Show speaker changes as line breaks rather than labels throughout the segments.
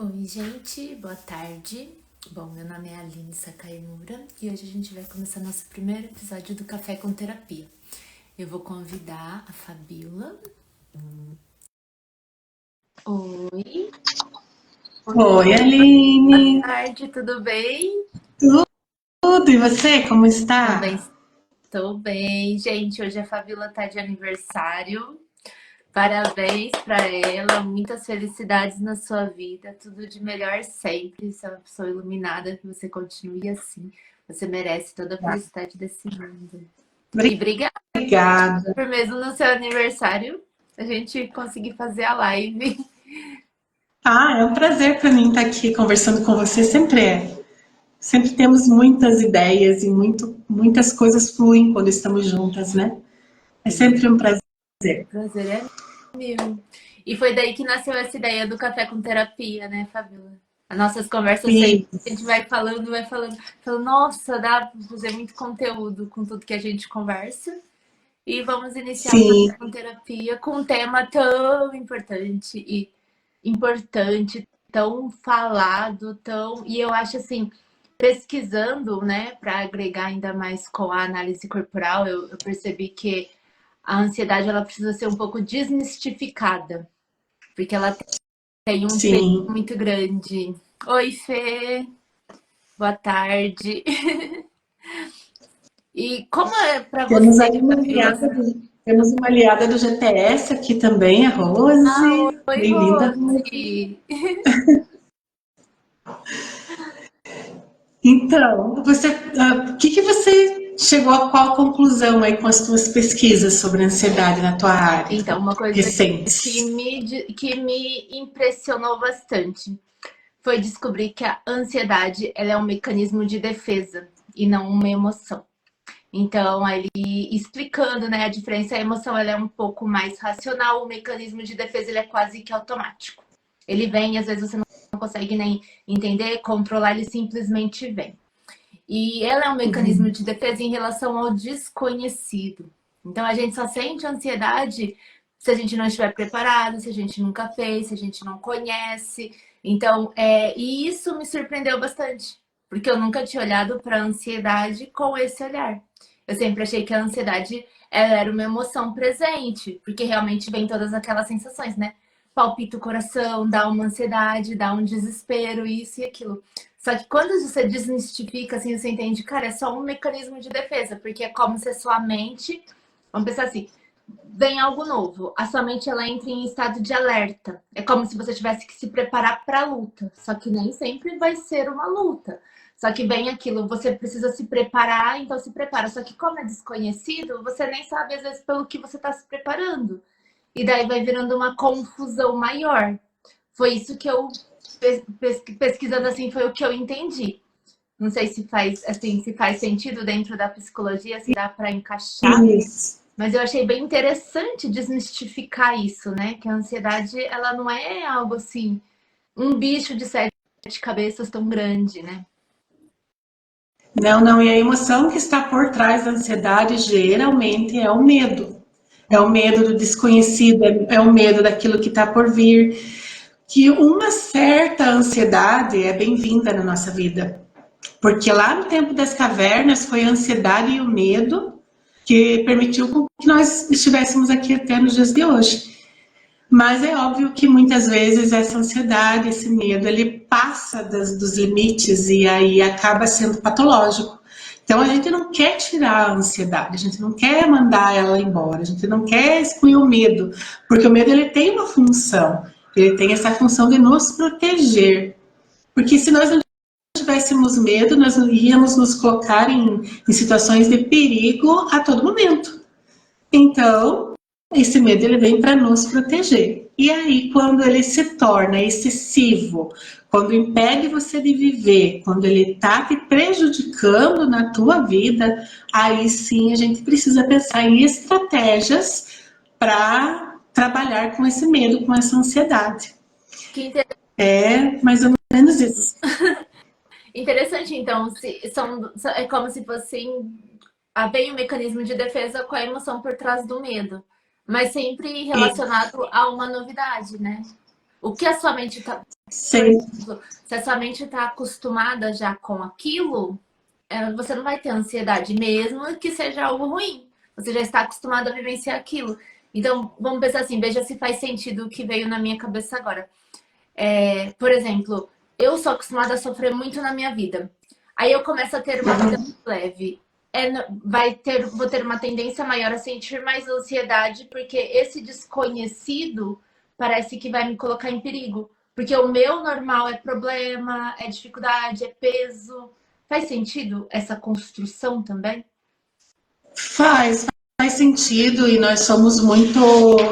Oi, gente, boa tarde. Bom, meu nome é Aline Sakaemura e hoje a gente vai começar nosso primeiro episódio do Café com Terapia. Eu vou convidar a Fabíola. Oi,
Oi,
boa
Aline.
tarde, tudo bem?
Tudo, e você, como
Também
está?
estou bem. Gente, hoje a Fabíola tá de aniversário. Parabéns para ela, muitas felicidades na sua vida, tudo de melhor sempre. Você é uma pessoa iluminada, que você continue assim. Você merece toda a felicidade desse mundo. E obrigada
Obrigada.
por mesmo no seu aniversário a gente conseguir fazer a live.
É um prazer para mim estar aqui conversando com você, sempre é. Sempre temos muitas ideias e muitas coisas fluem quando estamos juntas, né? É sempre um prazer.
O prazer é meu. E foi daí que nasceu essa ideia do café com terapia, né, Fabiola? As nossas conversas sempre,
E,
a gente vai falando, nossa, dá para fazer muito conteúdo com tudo que a gente conversa. E vamos iniciar o
sim,
café com terapia com um tema tão importante, tão falado, tão. E eu acho assim, pesquisando, né, para agregar ainda mais com a análise corporal, eu percebi que a ansiedade ela precisa ser um pouco desmistificada, porque ela tem um peso
sim.
muito grande. Oi, Fê, boa tarde. E como é para
Temos
você,
aí uma
Fabiola?
temos uma aliada do GPS aqui também, a
Ah,
Rose.
oi,
Bem-vinda, Rose.
Rose.
Então, o que você chegou a qual conclusão aí com as suas pesquisas sobre ansiedade na tua área
Então, uma coisa que
recentes?
me impressionou bastante foi descobrir que a ansiedade ela é um mecanismo de defesa e não uma emoção. Então, ali explicando, né, a diferença, a emoção ela é um pouco mais racional, o mecanismo de defesa ele é quase que automático. Ele vem e às vezes você não consegue nem entender, controlar, ele simplesmente vem. E ela é um mecanismo de defesa em relação ao desconhecido. Então a gente só sente ansiedade se a gente não estiver preparado, se a gente nunca fez, se a gente não conhece. Então, e isso me surpreendeu bastante, porque eu nunca tinha olhado para a ansiedade com esse olhar. Eu sempre achei que a ansiedade ela era uma emoção presente, porque realmente vem todas aquelas sensações, né? Palpita o coração, dá uma ansiedade, dá um desespero, isso e aquilo. Só que quando você desmistifica, assim, você entende, cara, é só um mecanismo de defesa, porque é como se a sua mente, vamos pensar assim, vem algo novo, a sua mente ela entra em estado de alerta. É como se você tivesse que se preparar para a luta, só que nem sempre vai ser uma luta. Só que vem aquilo, você precisa se preparar, então se prepara. Só que como é desconhecido, você nem sabe às vezes pelo que você está se preparando. E daí vai virando uma confusão maior. Foi isso que eu pesquisando assim foi o que eu entendi. Não sei se faz assim, se faz sentido dentro da psicologia, se dá para encaixar,
Isso.
mas eu achei bem interessante desmistificar isso, né? Que a ansiedade ela não é algo assim, um bicho de sete cabeças tão grande, né?
Não, não, e a emoção que está por trás da ansiedade geralmente é o medo. É o medo do desconhecido, é o medo daquilo que está por vir. Que uma certa ansiedade é bem-vinda na nossa vida. Porque lá no tempo das cavernas foi a ansiedade e o medo que permitiu que nós estivéssemos aqui até nos dias de hoje. Mas é óbvio que muitas vezes essa ansiedade, esse medo, ele passa dos limites e aí acaba sendo patológico. Então a gente não quer tirar a ansiedade, a gente não quer mandar ela embora, a gente não quer excluir o medo, porque o medo ele tem uma função, ele tem essa função de nos proteger. Porque se nós não tivéssemos medo, nós iríamos nos colocar em situações de perigo a todo momento. Então, esse medo ele vem para nos proteger. E aí, quando ele se torna excessivo, quando impede você de viver, quando ele está te prejudicando na tua vida, aí sim a gente precisa pensar em estratégias para trabalhar com esse medo, com essa ansiedade.
Que
É mais ou menos isso.
interessante, então, é como se fossem bem o mecanismo de defesa com a emoção por trás do medo, mas sempre
E
relacionado a uma novidade, né? O que a sua mente tá, por
Sim.
exemplo, se a sua mente está acostumada já com aquilo, você não vai ter ansiedade, mesmo que seja algo ruim. Você já está acostumado a vivenciar aquilo. Então, vamos pensar assim, veja se faz sentido o que veio na minha cabeça agora. Por exemplo, eu sou acostumada a sofrer muito na minha vida. Aí eu começo a ter uma vida
Uhum.
leve. Vou ter uma tendência maior a sentir mais ansiedade, porque esse desconhecido parece que vai me colocar em perigo. Porque o meu normal é problema, é dificuldade, é peso. Faz sentido essa construção também?
Faz, faz sentido e nós somos muito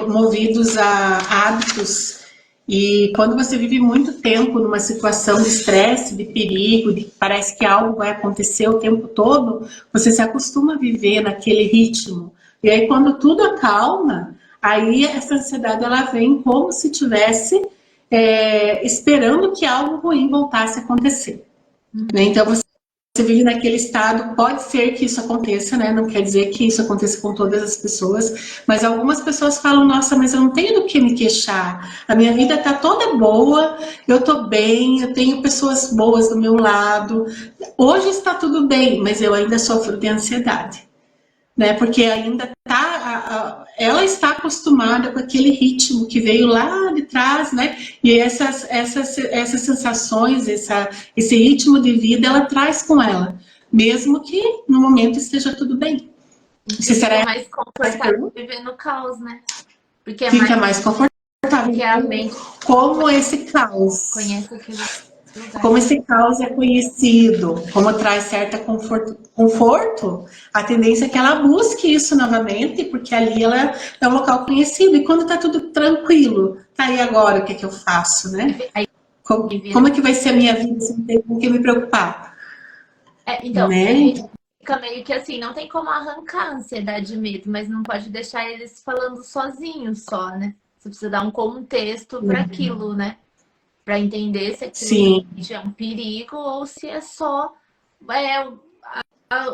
movidos a hábitos. E quando você vive muito tempo numa situação de estresse, de perigo, de que parece que algo vai acontecer o tempo todo, você se acostuma a viver naquele ritmo. E aí quando tudo acalma, aí essa ansiedade ela vem como se tivesse esperando que algo ruim voltasse a acontecer. Né?
Uhum.
Então você vive naquele estado, pode ser que isso aconteça, né? Não quer dizer que isso aconteça com todas as pessoas, mas algumas pessoas falam, nossa, mas eu não tenho do que me queixar. A minha vida tá toda boa, eu tô bem, eu tenho pessoas boas do meu lado. Hoje está tudo bem, mas eu ainda sofro de ansiedade, né? Porque ainda ela está acostumada com aquele ritmo que veio lá de trás, né? E essas sensações, esse ritmo de vida, ela traz com ela, mesmo que no momento esteja tudo bem.
E
Se
fica
será
mais
essa
confortável
pergunta?
vivendo o caos, né? Porque é
Fica
mais
mais confortável.
porque a mente
Como esse caos.
conhece aquele lugar.
Como esse caos é conhecido, como traz certa conforto, a tendência é que ela busque isso novamente, porque ali ela é um local conhecido. E quando está tudo tranquilo, tá aí agora, o que é que eu faço, né?
Aí
Como
vira.
é que vai ser a minha vida se não tem com o que me preocupar,
Então,
né?
fica meio que assim, não tem como arrancar a ansiedade e medo, mas não pode deixar eles falando sozinhos só, né? Você precisa dar um contexto para aquilo, né? Para entender se aquilo
Sim,
realmente é um perigo ou se é só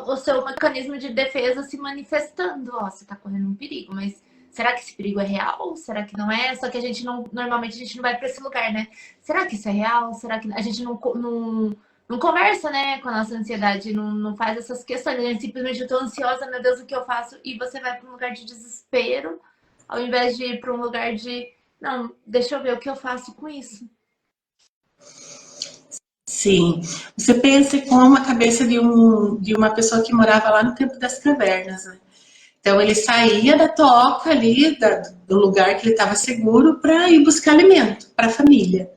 o seu mecanismo de defesa se manifestando. Ó, você tá correndo um perigo, mas será que esse perigo é real? Será que não é? Só que a gente não, normalmente a gente não vai para esse lugar, né? Será que isso é real? Será que a gente não conversa, né, com a nossa ansiedade, não faz essas questões. A gente simplesmente, eu tô ansiosa, meu Deus, o que eu faço? E você vai para um lugar de desespero, ao invés de ir para um lugar de, não, deixa eu ver o que eu faço com isso.
sim. Você pensa como a cabeça de uma pessoa que morava lá no tempo das cavernas, né? Então ele saía da toca ali, do lugar que ele estava seguro, para ir buscar alimento para a família.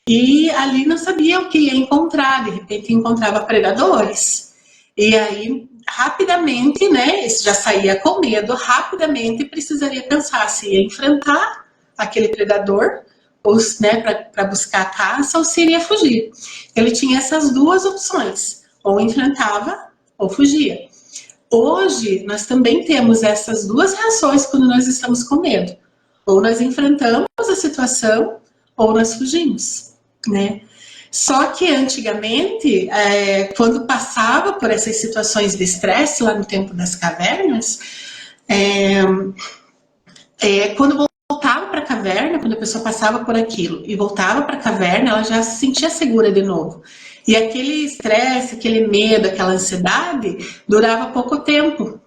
E ali não sabia o que ia encontrar, de repente encontrava predadores. E aí, rapidamente, né, esse já saía com medo, rapidamente precisaria pensar se ia enfrentar aquele predador, ou, né, para buscar a caça, ou se iria fugir. Ele tinha essas duas opções, ou enfrentava ou fugia. Hoje, nós também temos essas duas reações quando nós estamos com medo. Ou nós enfrentamos a situação, ou nós fugimos, né? Só que antigamente, quando passava por essas situações de estresse, lá no tempo das cavernas, é, quando voltava para a caverna, quando a pessoa passava por aquilo e voltava para a caverna, ela já se sentia segura de novo. E aquele estresse, aquele medo, aquela ansiedade durava pouco tempo,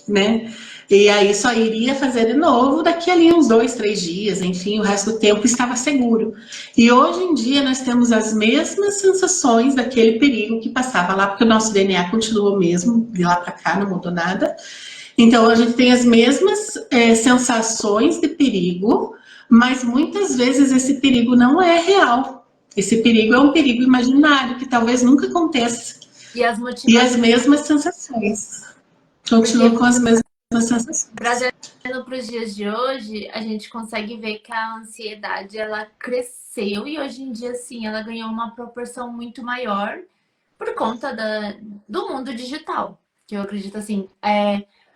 né? E aí só iria fazer de novo daqui ali uns 2, 3 dias, enfim, o resto do tempo estava seguro. E hoje em dia nós temos as mesmas sensações daquele perigo que passava lá, porque o nosso DNA continua o mesmo, de lá para cá não mudou nada. Então a gente tem as mesmas sensações de perigo, mas muitas vezes esse perigo não é real. Esse perigo é um perigo imaginário que talvez nunca aconteça.
E as
E as
motivações,
mesmas sensações. Continuam
porque
com as mesmas sensações.
trazendo para os dias de hoje, a gente consegue ver que a ansiedade ela cresceu e hoje em dia, sim, ela ganhou uma proporção muito maior por conta do mundo digital. Que eu acredito assim,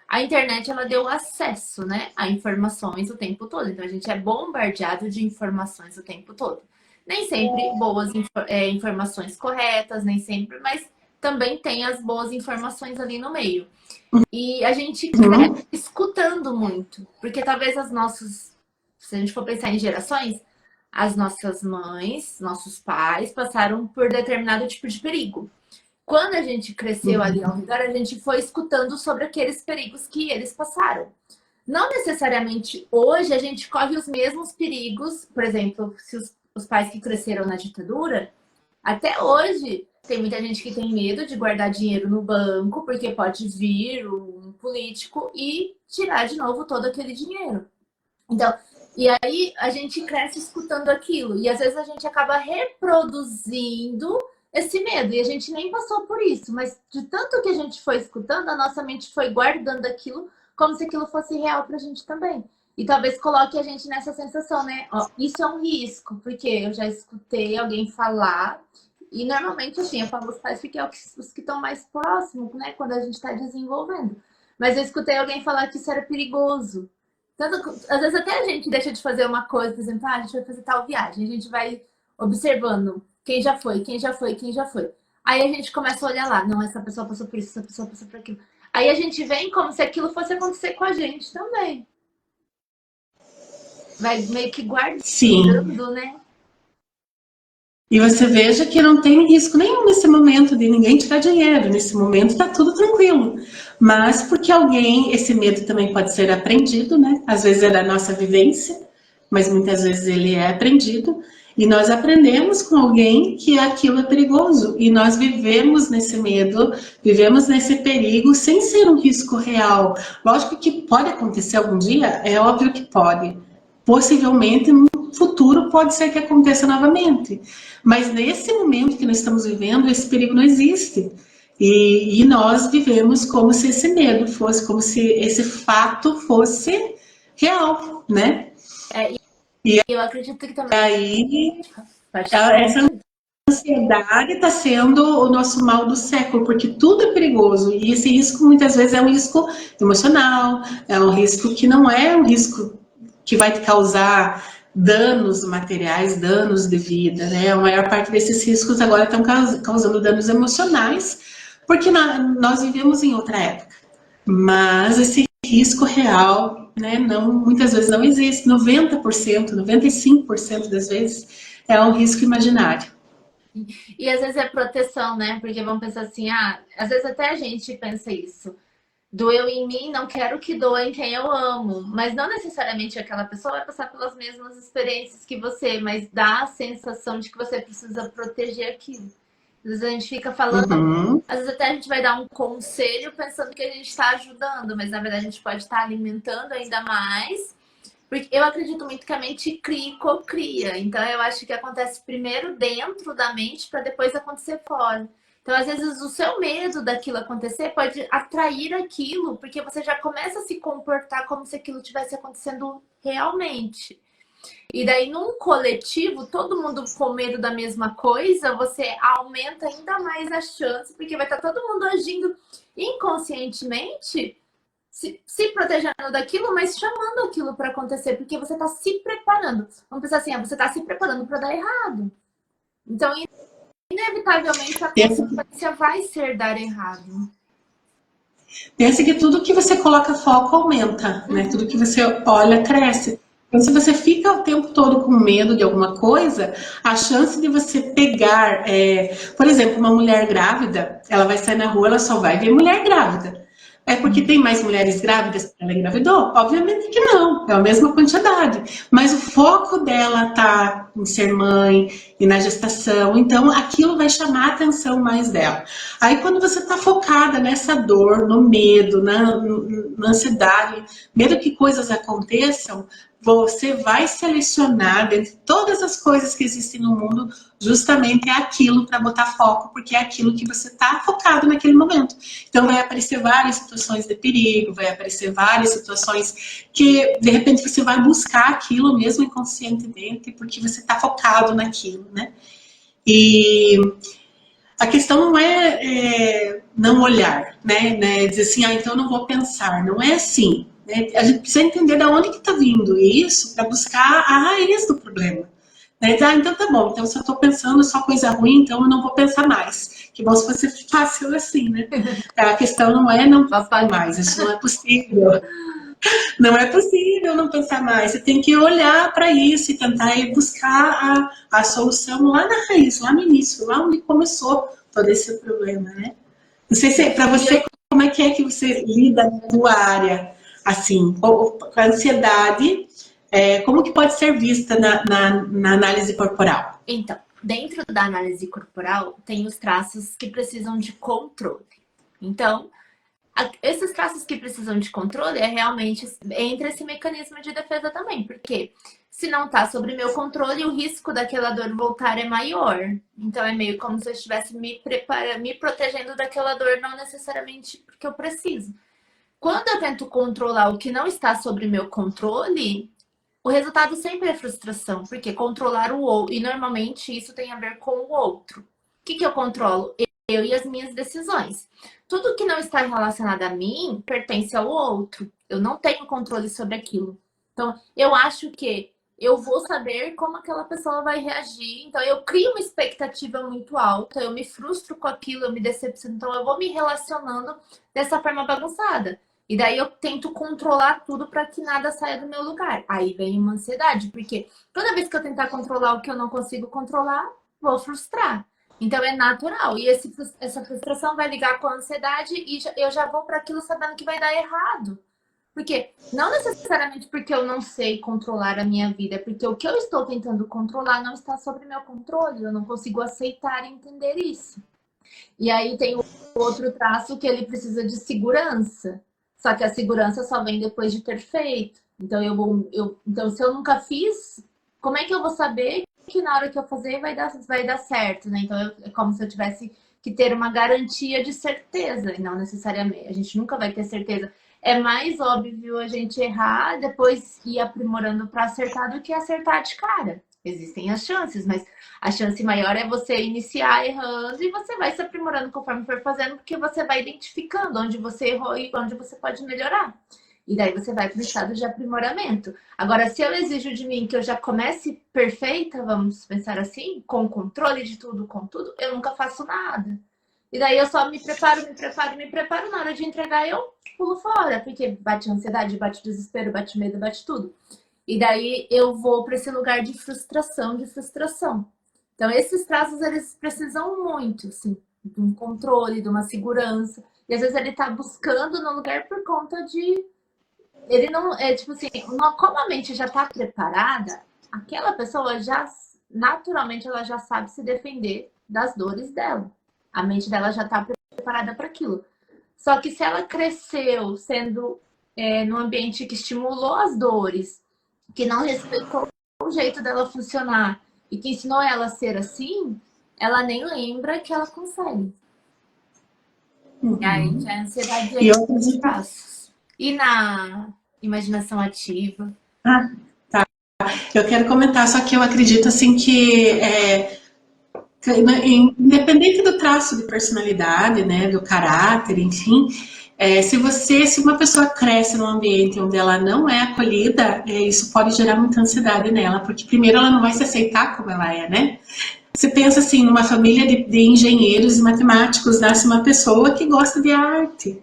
a internet ela deu acesso, né, a informações o tempo todo. Então a gente é bombardeado de informações o tempo todo. Nem sempre boas informações corretas, nem sempre, mas também tem as boas informações ali no meio. E a gente cresce
Uhum.
escutando muito, porque talvez as nossas, se a gente for pensar em gerações, as nossas mães, nossos pais passaram por determinado tipo de perigo. Quando a gente cresceu ali ao redor, a gente foi escutando sobre aqueles perigos que eles passaram. Não necessariamente hoje a gente corre os mesmos perigos, por exemplo, se os pais que cresceram na ditadura, até hoje tem muita gente que tem medo de guardar dinheiro no banco, porque pode vir um político e tirar de novo todo aquele dinheiro. Então, e aí a gente cresce escutando aquilo, e às vezes a gente acaba reproduzindo esse medo, e a gente nem passou por isso, mas de tanto que a gente foi escutando, a nossa mente foi guardando aquilo como se aquilo fosse real pra gente também. E talvez coloque a gente nessa sensação, né? Ó, isso é um risco, porque eu já escutei alguém falar, e normalmente, assim, eu falo os pais porque é os que estão mais próximos, né? Quando a gente está desenvolvendo. Mas eu escutei alguém falar que isso era perigoso. Tanto, às vezes até a gente deixa de fazer uma coisa, por exemplo, a gente vai fazer tal viagem, a gente vai observando quem já foi, quem já foi, quem já foi. Aí a gente começa a olhar lá, não, essa pessoa passou por isso, essa pessoa passou por aquilo. Aí a gente vem como se aquilo fosse acontecer com a gente também. Vai meio que guardando, né?
E você veja que não tem risco nenhum nesse momento de ninguém tirar dinheiro. Nesse momento está tudo tranquilo. Mas porque alguém, esse medo também pode ser aprendido, né? Às vezes é da nossa vivência, mas muitas vezes ele é aprendido. E nós aprendemos com alguém que aquilo é perigoso. E nós vivemos nesse medo, vivemos nesse perigo sem ser um risco real. Lógico que pode acontecer algum dia, é óbvio que pode. Possivelmente no futuro pode ser que aconteça novamente. Mas nesse momento que nós estamos vivendo, esse perigo não existe. E nós vivemos como se esse medo fosse, como se esse fato fosse real, né?
E eu acredito que também.
Aí, essa ansiedade está sendo o nosso mal do século, porque tudo é perigoso. E esse risco, muitas vezes, é um risco emocional, é um risco que não é um risco que vai te causar danos materiais, danos de vida, né? A maior parte desses riscos agora estão causando danos emocionais, porque nós vivemos em outra época. Mas esse risco real, né, muitas vezes não existe. 90%, 95% das vezes é um risco imaginário.
E às vezes é proteção, né? Porque vamos pensar assim, às vezes até a gente pensa isso. Doeu em mim, não quero que doa em quem eu amo. Mas não necessariamente aquela pessoa vai passar pelas mesmas experiências que você, mas dá a sensação de que você precisa proteger aquilo. Às vezes a gente fica falando, às vezes até a gente vai dar um conselho pensando que a gente está ajudando, mas na verdade a gente pode estar alimentando ainda mais. Porque eu acredito muito que a mente cria e cocria. Então eu acho que acontece primeiro dentro da mente para depois acontecer fora. Então, às vezes, o seu medo daquilo acontecer pode atrair aquilo, porque você já começa a se comportar como se aquilo estivesse acontecendo realmente. E daí, num coletivo, todo mundo com medo da mesma coisa, você aumenta ainda mais a chance, porque vai estar todo mundo agindo inconscientemente, se protegendo daquilo, mas chamando aquilo para acontecer, porque você está se preparando. Vamos pensar assim, você está se preparando para dar errado. Então, inevitavelmente a consequência vai ser dar errado.
Pensa que tudo que você coloca foco aumenta, né? Tudo que você olha cresce. Então, se você fica o tempo todo com medo de alguma coisa, a chance de você pegar, por exemplo, uma mulher grávida, ela vai sair na rua, ela só vai ver mulher grávida. É porque tem mais mulheres grávidas que ela engravidou? Obviamente que não, é a mesma quantidade. Mas o foco dela tá em ser mãe e na gestação, então aquilo vai chamar a atenção mais dela. Aí quando você está focada nessa dor, no medo, na ansiedade, medo que coisas aconteçam, você vai selecionar dentre todas as coisas que existem no mundo, justamente aquilo para botar foco, porque é aquilo que você está focado naquele momento. Então vai aparecer várias situações de perigo, vai aparecer várias situações que de repente você vai buscar aquilo mesmo inconscientemente, porque você está focado naquilo, né? E a questão não é não olhar, né? Dizer assim, então eu não vou pensar. Não é assim. Né? A gente precisa entender de onde que está vindo isso para buscar a raiz do problema. Né? Então tá bom, então se eu estou pensando só coisa ruim, então eu não vou pensar mais. Que bom se fosse fácil assim, né? A questão não é não pensar mais, isso não é possível. Não é possível não pensar mais. Você tem que olhar para isso e tentar ir buscar a solução lá na raiz, lá no início, lá onde começou todo esse problema, né? Não sei se para você, como é que você lida na tua área, assim, com a ansiedade, como que pode ser vista na análise corporal?
Então, dentro da análise corporal, tem os traços que precisam de controle. Então, esses traços que precisam de controle realmente entre esse mecanismo de defesa também, porque se não está sob meu controle, o risco daquela dor voltar é maior. Então é meio como se eu estivesse me protegendo daquela dor, não necessariamente porque eu preciso. Quando eu tento controlar o que não está sob meu controle, o resultado sempre é frustração, porque controlar o outro, e normalmente isso tem a ver com o outro. O que eu controlo? Eu e as minhas decisões. Tudo que não está relacionado a mim pertence ao outro. Eu não tenho controle sobre aquilo. Então, eu acho que eu vou saber como aquela pessoa vai reagir. Então, eu crio uma expectativa muito alta, eu me frustro com aquilo, eu me decepciono. Então, eu vou me relacionando dessa forma bagunçada. E daí eu tento controlar tudo para que nada saia do meu lugar. Aí vem uma ansiedade, porque toda vez que eu tentar controlar o que eu não consigo controlar, vou frustrar. Então é natural. E essa frustração vai ligar com a ansiedade e eu já vou para aquilo sabendo que vai dar errado. Porque não necessariamente porque eu não sei controlar a minha vida, é porque o que eu estou tentando controlar não está sob meu controle. Eu não consigo aceitar e entender isso. E aí tem o outro traço que ele precisa de segurança. Só que a segurança só vem depois de ter feito. Então, então se eu nunca fiz, como é que eu vou saber que na hora que eu fazer vai dar certo, né? Então, é como se eu tivesse que ter uma garantia de certeza, e não necessariamente. A gente nunca vai ter certeza. É mais óbvio a gente errar, depois ir aprimorando para acertar do que acertar de cara. Existem as chances, mas a chance maior é você iniciar errando e você vai se aprimorando conforme for fazendo, porque você vai identificando onde você errou e onde você pode melhorar. E daí você vai para o estado de aprimoramento. Agora, se eu exijo de mim que eu já comece perfeita, vamos pensar assim, com controle de tudo, com tudo, eu nunca faço nada. E daí eu só me preparo, na hora de entregar eu pulo fora, porque bate ansiedade, bate desespero, bate medo, bate tudo. E daí eu vou para esse lugar de frustração, Então, esses traços, eles precisam muito, assim, de um controle, de uma segurança. E às vezes ele tá buscando no lugar por conta de... Ele não... É tipo assim, como a mente já tá preparada, aquela pessoa já... Naturalmente, ela já sabe se defender das dores dela. A mente dela já tá preparada para aquilo. Só que se ela cresceu sendo num ambiente que estimulou as dores, que não respeitou o jeito dela funcionar e que ensinou ela a ser assim, ela nem lembra que ela consegue.
Uhum.
E aí a ansiedade
E eu acredito...
passos. E na imaginação ativa?
Ah, tá. Eu quero comentar, só que eu acredito assim que independente do traço de personalidade, né, do caráter, enfim, se uma pessoa cresce num ambiente onde ela não é acolhida, isso pode gerar muita ansiedade nela, porque primeiro ela não vai se aceitar como ela é, né? Você pensa assim, numa família de engenheiros e matemáticos, nasce uma pessoa que gosta de arte.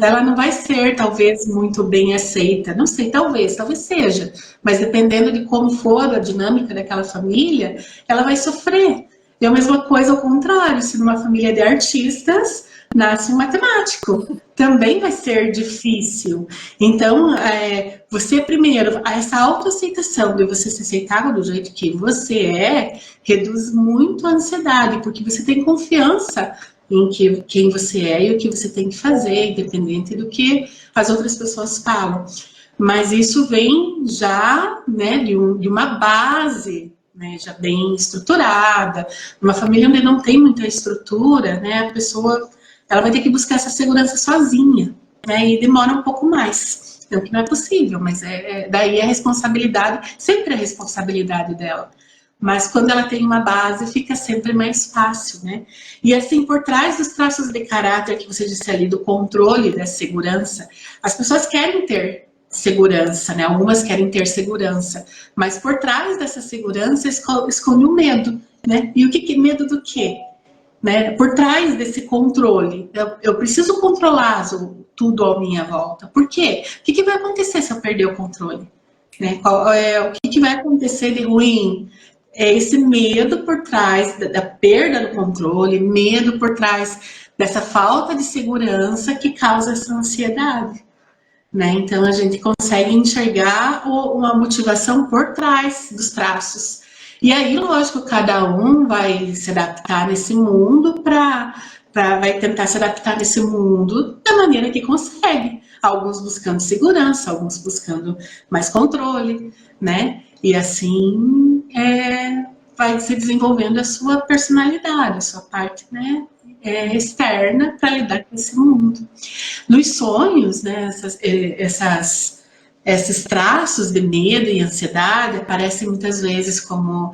Ela não vai ser, talvez, muito bem aceita. Não sei, talvez seja. Mas dependendo de como for a dinâmica daquela família, ela vai sofrer. E a mesma coisa ao contrário, se numa família de artistas nasce um matemático, também vai ser difícil. Então, você primeiro, essa autoaceitação de você se aceitar do jeito que você reduz muito a ansiedade, porque você tem confiança em quem você é e o que você tem que fazer, independente do que as outras pessoas falam. Mas isso vem já, né, de uma base, né, já bem estruturada. Uma família onde não tem muita estrutura, né, a pessoa ela vai ter que buscar essa segurança sozinha, né, e demora um pouco mais. Não que não é possível, mas daí a responsabilidade, sempre a responsabilidade dela. Mas quando ela tem uma base, fica sempre mais fácil, né? E assim, por trás dos traços de caráter que você disse ali, do controle da segurança, as pessoas querem ter segurança, né? Algumas querem ter segurança, mas por trás dessa segurança esconde o medo, né? E medo do quê? né? Por trás desse controle. Eu preciso controlar tudo à minha volta. Por quê? O que vai acontecer se eu perder o controle? Né? O que vai acontecer de ruim? É esse medo por trás da perda do controle, medo por trás dessa falta de segurança que causa essa ansiedade. Né? Então a gente consegue enxergar uma motivação por trás dos traços. E aí, lógico, cada um vai se adaptar nesse mundo vai tentar se adaptar nesse mundo da maneira que consegue. Alguns buscando segurança, alguns buscando mais controle, né? E assim vai se desenvolvendo a sua personalidade, a sua parte, né, externa para lidar com esse mundo. Nos sonhos, né, esses traços de medo e ansiedade aparecem muitas vezes como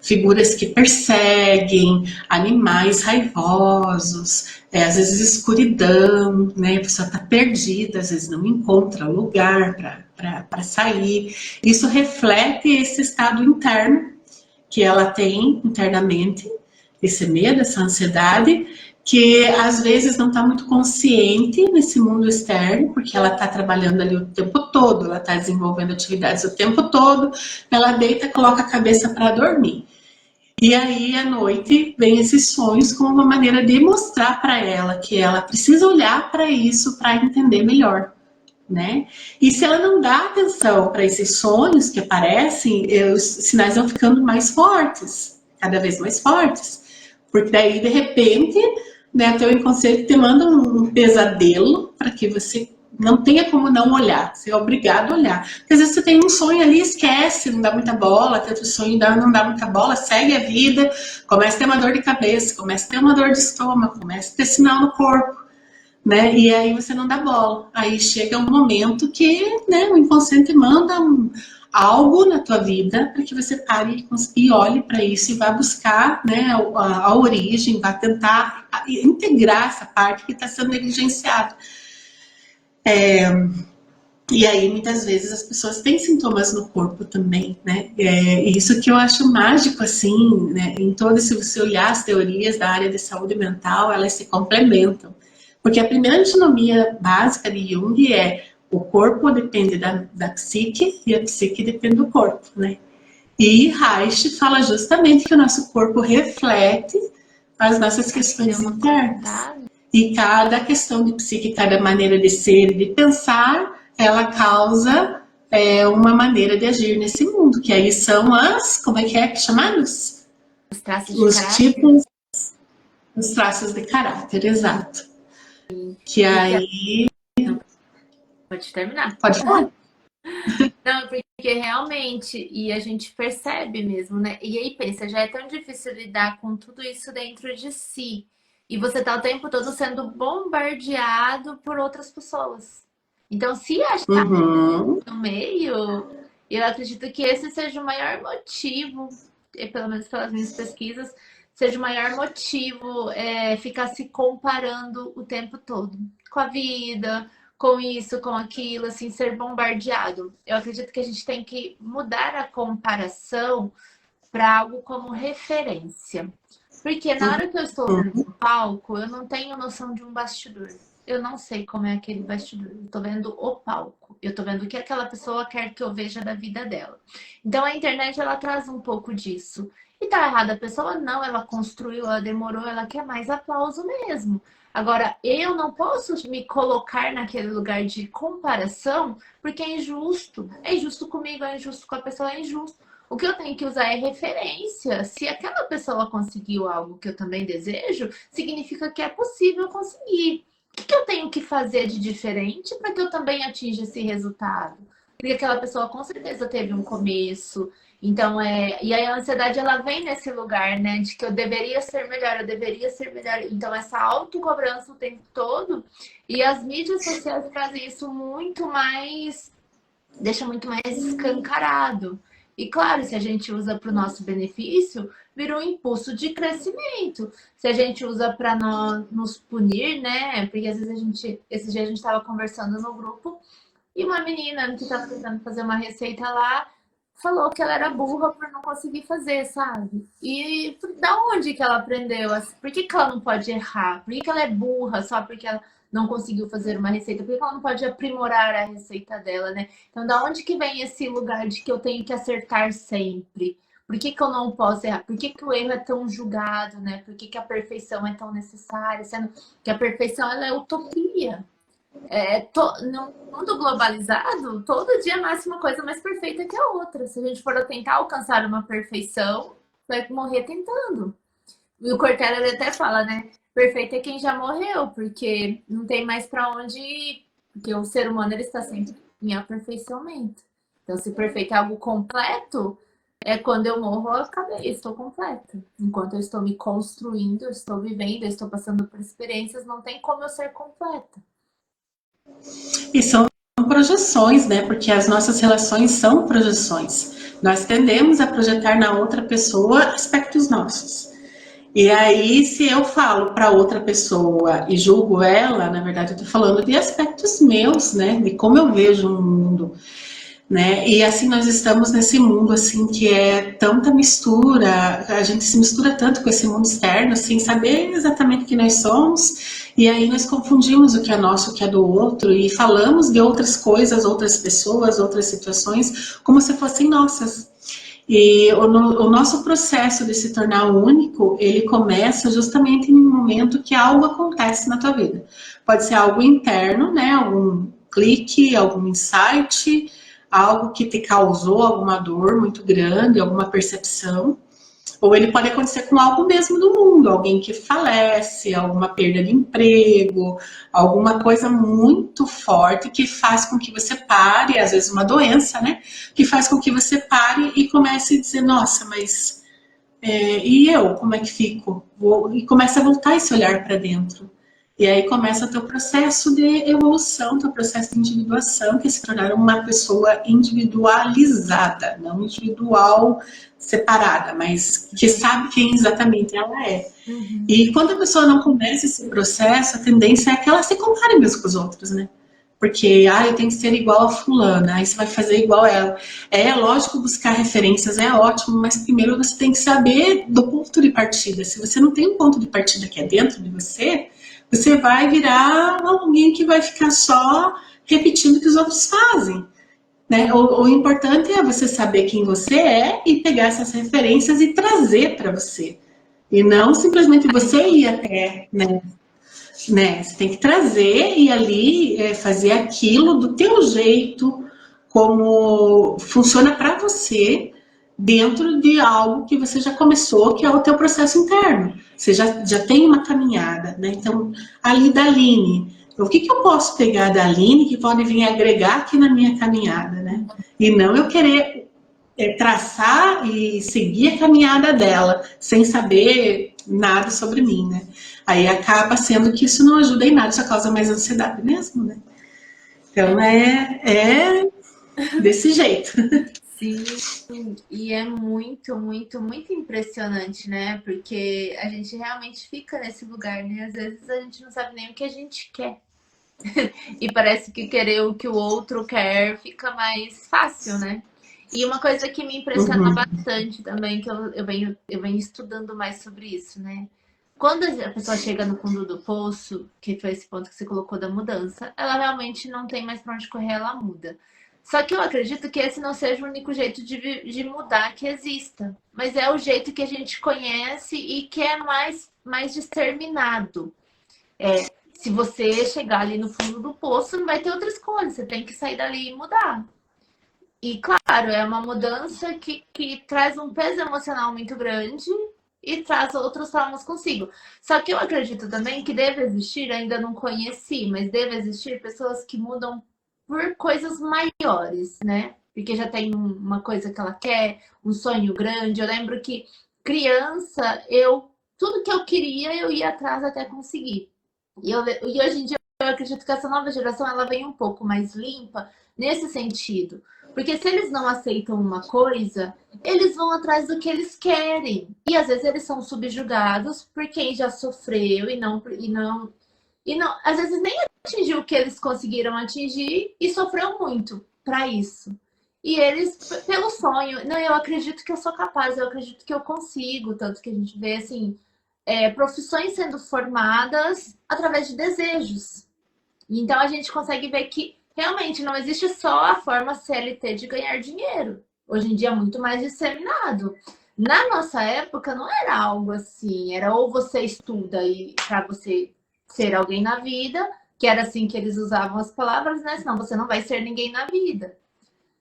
figuras que perseguem, animais raivosos, às vezes escuridão, né, a pessoa está perdida, às vezes não encontra lugar para sair. Isso reflete esse estado interno que ela tem internamente, esse medo, essa ansiedade, que às vezes não está muito consciente nesse mundo externo, porque ela está trabalhando ali o tempo todo, ela está desenvolvendo atividades o tempo todo, ela deita, coloca a cabeça para dormir. E aí, à noite, vem esses sonhos como uma maneira de mostrar para ela que ela precisa olhar para isso para entender melhor. Né? E se ela não dá atenção para esses sonhos que aparecem, os sinais vão ficando mais fortes, cada vez mais fortes. Porque daí, de repente, né, teu inconsciente te manda um pesadelo para que você não tenha como não olhar, você é obrigado a olhar. Porque às vezes você tem um sonho ali, esquece, não dá muita bola, tem outro sonho, não dá muita bola, segue a vida, começa a ter uma dor de cabeça, começa a ter uma dor de estômago, começa a ter sinal no corpo. Né? E aí você não dá bola. Aí chega um momento que, né, o inconsciente manda algo na tua vida para que você pare e olhe para isso e vá buscar, né, a origem, vá tentar integrar essa parte que está sendo negligenciada. E aí, muitas vezes, as pessoas têm sintomas no corpo também, né? Isso que eu acho mágico, assim, né? Em todas, se você olhar as teorias da área de saúde mental, elas se complementam. Porque a primeira antinomia básica de Jung é o corpo depende da psique e a psique depende do corpo, né? E Reich fala justamente que o nosso corpo reflete as nossas questões internas. E cada questão de psique, cada maneira de ser e de pensar, ela causa uma maneira de agir nesse mundo, que aí são como é que chamados?
Os traços de
os
caráter.
tipos, os traços de caráter, exato. Que aí...
Pode terminar.
Pode falar.
Não, porque realmente, e a gente percebe mesmo, né? E aí pensa, já é tão difícil lidar com tudo isso dentro de si. E você tá o tempo todo sendo bombardeado por outras pessoas. Então, se achar no meio, eu acredito que esse seja o maior motivo, e pelo menos pelas minhas pesquisas, seja o maior motivo ficar se comparando o tempo todo com a vida, com isso, com aquilo, assim, ser bombardeado. Eu acredito que a gente tem que mudar a comparação para algo como referência. Porque na hora que eu estou vendo um palco, eu não tenho noção de um bastidor. Eu não sei como é aquele bastidor. Eu tô vendo o palco. Eu tô vendo o que aquela pessoa quer que eu veja da vida dela. Então a internet, ela traz um pouco disso. E tá errada a pessoa? Não, ela construiu, ela demorou, ela quer mais aplauso mesmo. Agora, eu não posso me colocar naquele lugar de comparação, porque é injusto. É injusto comigo, é injusto com a pessoa, é injusto. O que eu tenho que usar é referência. Se aquela pessoa conseguiu algo que eu também desejo, significa que é possível conseguir. O que eu tenho que fazer de diferente para que eu também atinja esse resultado? Porque aquela pessoa com certeza teve um começo. Então, e aí a ansiedade, ela vem nesse lugar, né? De que eu deveria ser melhor, eu deveria ser melhor. Então, essa autocobrança o tempo todo. E as mídias sociais trazem isso muito mais... Deixa muito mais escancarado. E claro, se a gente usa para o nosso benefício, vira um impulso de crescimento. Se a gente usa para nos punir, né? Porque às vezes esses dias a gente estava conversando no grupo e uma menina que estava tentando fazer uma receita lá falou que ela era burra por não conseguir fazer, sabe? E da onde que ela aprendeu? Por que que ela não pode errar? Por que que ela é burra só porque ela não conseguiu fazer uma receita? Por que que ela não pode aprimorar a receita dela, né? Então, da onde que vem esse lugar de que eu tenho que acertar sempre? Por que que eu não posso errar? Por que que o erro é tão julgado, né? Por que que a perfeição é tão necessária? Sendo que a perfeição, ela é utopia. No mundo globalizado, todo dia nasce uma coisa mais perfeita que a outra. Se a gente for tentar alcançar uma perfeição, vai morrer tentando. E o Cortella ele até fala, né? Perfeito é quem já morreu, porque não tem mais para onde ir. Porque o ser humano ele está sempre em aperfeiçoamento. Então, se perfeito é algo completo, é quando eu morro, eu acabei, estou completa. Enquanto eu estou me construindo, eu estou vivendo, eu estou passando por experiências, não tem como eu ser completa.
E são projeções, né? Porque as nossas relações são projeções. Nós tendemos a projetar na outra pessoa aspectos nossos. E aí, se eu falo para outra pessoa e julgo ela, na verdade, eu estou falando de aspectos meus, né? De como eu vejo o mundo, né? E assim nós estamos nesse mundo assim que é tanta mistura, a gente se mistura tanto com esse mundo externo, sem saber exatamente o que nós somos, e aí nós confundimos o que é nosso, o que é do outro, e falamos de outras coisas, outras pessoas, outras situações, como se fossem nossas. E o nosso processo de se tornar único, ele começa justamente em um momento que algo acontece na tua vida. Pode ser algo interno, né? Algum clique, algum insight, algo que te causou alguma dor muito grande, alguma percepção. Ou ele pode acontecer com algo mesmo do mundo, alguém que falece, alguma perda de emprego, alguma coisa muito forte que faz com que você pare, às vezes uma doença, né? Que faz com que você pare e comece a dizer, nossa, mas e eu, como é que fico? E começa a voltar esse olhar para dentro. E aí começa o teu processo de evolução, teu processo de individuação, que é se tornar uma pessoa individualizada, não individual separada, mas que sabe quem exatamente ela é.
Uhum.
E quando a pessoa não começa esse processo, a tendência é que ela se compare mesmo com os outros, né? Porque, eu tenho que ser igual a fulana, aí você vai fazer igual a ela. É lógico buscar referências, é ótimo, mas primeiro você tem que saber do ponto de partida. Se você não tem um ponto de partida que é dentro de você, você vai virar alguém que vai ficar só repetindo o que os outros fazem. Né? O importante é você saber quem você é e pegar essas referências e trazer para você. E não simplesmente você ir até, né? Você tem que trazer e ali fazer aquilo do teu jeito, como funciona para você, dentro de algo que você já começou, que é o teu processo interno. Você já tem uma caminhada, né? Então, ali da Aline, o que eu posso pegar da Aline que pode vir agregar aqui na minha caminhada, né? E não eu querer traçar e seguir a caminhada dela, sem saber nada sobre mim, né? Aí acaba sendo que isso não ajuda em nada, só causa mais ansiedade mesmo, né? Então é desse jeito.
Sim, e é muito, muito, muito impressionante, né? Porque a gente realmente fica nesse lugar, né? Às vezes a gente não sabe nem o que a gente quer. E parece que querer o que o outro quer fica mais fácil, né? E uma coisa que me impressiona
Uhum.
bastante também, que eu venho estudando mais sobre isso, né? Quando a pessoa chega no fundo do poço, que foi esse ponto que você colocou da mudança, ela realmente não tem mais para onde correr, ela muda. Só que eu acredito que esse não seja o único jeito de mudar que exista. Mas é o jeito que a gente conhece e que é mais determinado. Se você chegar ali no fundo do poço, não vai ter outra escolha. Você tem que sair dali e mudar. E claro, é uma mudança que traz um peso emocional muito grande e traz outros traumas consigo. Só que eu acredito também que deve existir, ainda não conheci, mas deve existir pessoas que mudam por coisas maiores, né? Porque já tem uma coisa que ela quer, um sonho grande. Eu lembro que criança, tudo que eu queria, eu ia atrás até conseguir. E hoje em dia eu acredito que essa nova geração ela vem um pouco mais limpa nesse sentido. Porque se eles não aceitam uma coisa, eles vão atrás do que eles querem. E às vezes eles são subjugados por quem já sofreu e não, às vezes nem atingiu o que eles conseguiram atingir e sofreu muito para isso. E eles, pelo sonho, não, eu acredito que eu sou capaz, eu acredito que eu consigo, tanto que a gente vê, assim, profissões sendo formadas através de desejos. Então a gente consegue ver que realmente não existe só a forma CLT de ganhar dinheiro. Hoje em dia é muito mais disseminado. Na nossa época não era algo assim, era ou você estuda e para você ser alguém na vida, que era assim que eles usavam as palavras, né? Senão você não vai ser ninguém na vida.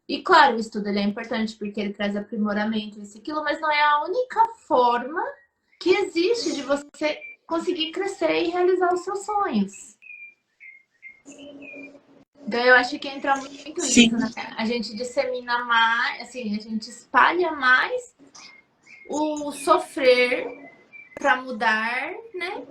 E claro, o estudo ele é importante porque ele traz aprimoramento, isso e aquilo, mas não é a única forma que existe de você conseguir crescer e realizar os seus sonhos. Então, eu acho que entra muito isso, né?
Sim.
A gente dissemina mais, assim, a gente espalha mais o sofrer para mudar, né?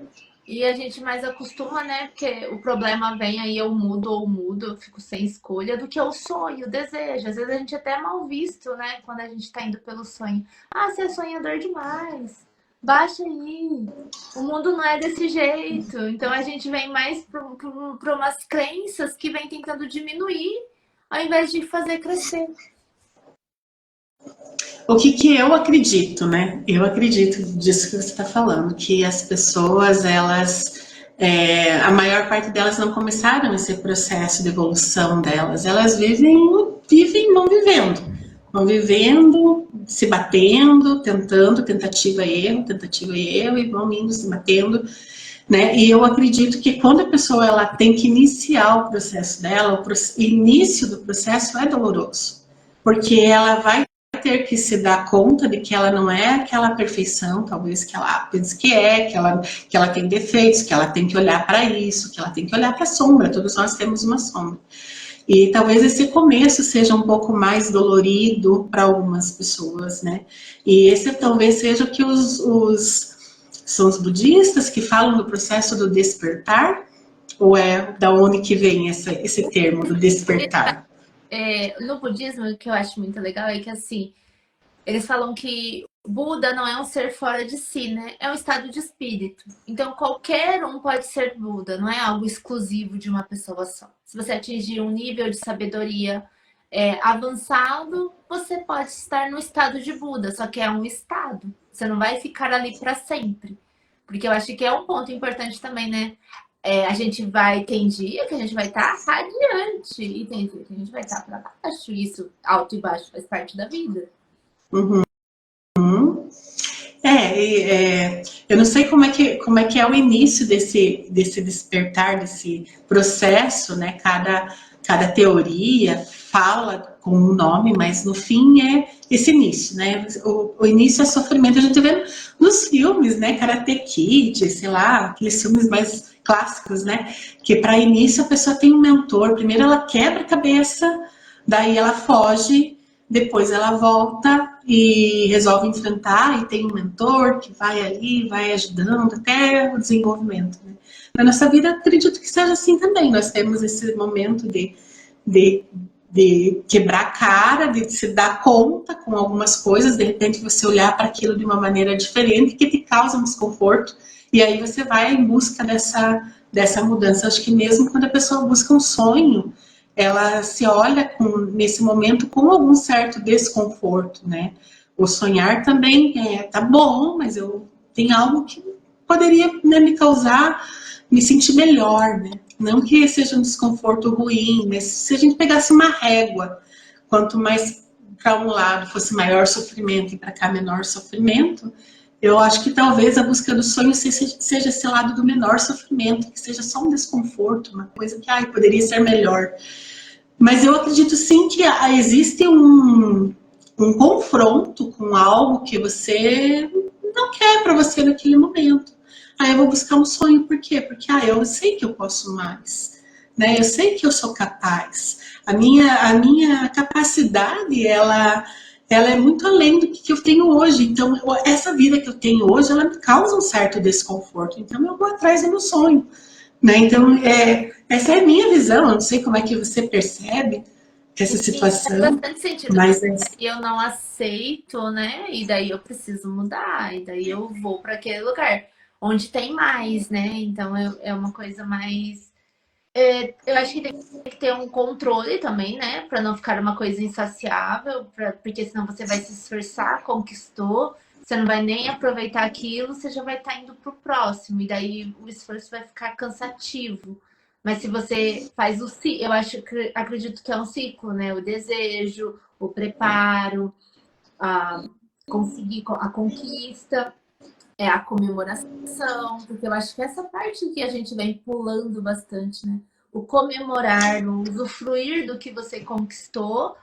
E a gente mais acostuma, né? Porque o problema vem aí, eu mudo ou mudo, eu fico sem escolha, do que o sonho, o desejo. Às vezes a gente é até mal visto, né? Quando a gente tá indo pelo sonho. Ah, você é sonhador demais. Baixa aí. O mundo não é desse jeito. Então a gente vem mais para umas crenças que vem tentando diminuir, ao invés de fazer crescer.
O que que eu acredito, né? Eu acredito disso que você está falando, que as pessoas, a maior parte delas não começaram esse processo de evolução delas. Elas vão vivendo, se batendo, tentando, tentativa e erro, e vão indo se batendo, né? E eu acredito que quando a pessoa ela tem que iniciar o processo dela, o início do processo é doloroso, porque ela vai ter que se dar conta de que ela não é aquela perfeição, talvez que ela pensa que ela tem defeitos, que ela tem que olhar para isso, que ela tem que olhar para a sombra, todos nós temos uma sombra. E talvez esse começo seja um pouco mais dolorido para algumas pessoas, né? E esse talvez seja o que são os budistas que falam do processo do despertar, ou é da onde que vem esse termo do despertar?
No budismo, o que eu acho muito legal é que, assim, eles falam que Buda não é um ser fora de si, né? É um estado de espírito. Então, qualquer um pode ser Buda, não é algo exclusivo de uma pessoa só. Se você atingir um nível de sabedoria avançado, você pode estar no estado de Buda, só que é um estado. Você não vai ficar ali para sempre. Porque eu acho que é um ponto importante também, né? A gente vai, tem dia que a gente vai estar radiante, e tem dia que a gente vai estar para baixo. Isso, alto e baixo, faz parte da vida.
Uhum. Eu não sei como é que é o início desse despertar, desse processo, né? Cada teoria fala com um nome, mas no fim é esse início, né? O início é sofrimento. A gente vê nos filmes, né? Karate Kid, sei lá, aqueles filmes mais clássicos, né? Que para início a pessoa tem um mentor. Primeiro ela quebra a cabeça, daí ela foge, depois ela volta e resolve enfrentar e tem um mentor que vai ali, vai ajudando até o desenvolvimento. Né? Na nossa vida, acredito que seja assim também. Nós temos esse momento de, de quebrar a cara, de se dar conta com algumas coisas, de repente você olhar para aquilo de uma maneira diferente que te causa um desconforto, e aí você vai em busca dessa mudança. Acho que mesmo quando a pessoa busca um sonho, ela se olha nesse momento com algum certo desconforto, né? O sonhar também tá bom, mas eu tenho algo que poderia, né, me sentir melhor, né? Não que seja um desconforto ruim, mas se a gente pegasse uma régua, quanto mais para um lado fosse maior sofrimento e para cá menor sofrimento, eu acho que talvez a busca do sonho seja esse lado do menor sofrimento, que seja só um desconforto, uma coisa que poderia ser melhor. Mas eu acredito sim que existe um confronto com algo que você não quer para você naquele momento. Eu vou buscar um sonho, por quê? Porque eu sei que eu posso mais, né? Eu sei que eu sou capaz. A minha capacidade, ela é muito além do que eu tenho hoje. Então, essa vida que eu tenho hoje, ela me causa um certo desconforto. Então, eu vou atrás do meu sonho. Né? Então, essa é a minha visão. Eu não sei como é que você percebe essa
Sim, faz
situação,
bastante sentido, porque
mas
eu não aceito, né? E daí eu preciso mudar, e daí eu vou para aquele lugar onde tem mais, né? Então é uma coisa mais. Eu acho que tem que ter um controle também, né? Para não ficar uma coisa insaciável, porque senão você vai se esforçar, conquistou, você não vai nem aproveitar aquilo, você já vai estar indo pro próximo, e daí o esforço vai ficar cansativo. Mas se você faz o ciclo, eu acho que acredito que é um ciclo, né? O desejo, o preparo, a conseguir a conquista, a comemoração, porque eu acho que essa parte que a gente vem pulando bastante, né? O comemorar, o usufruir do que você conquistou,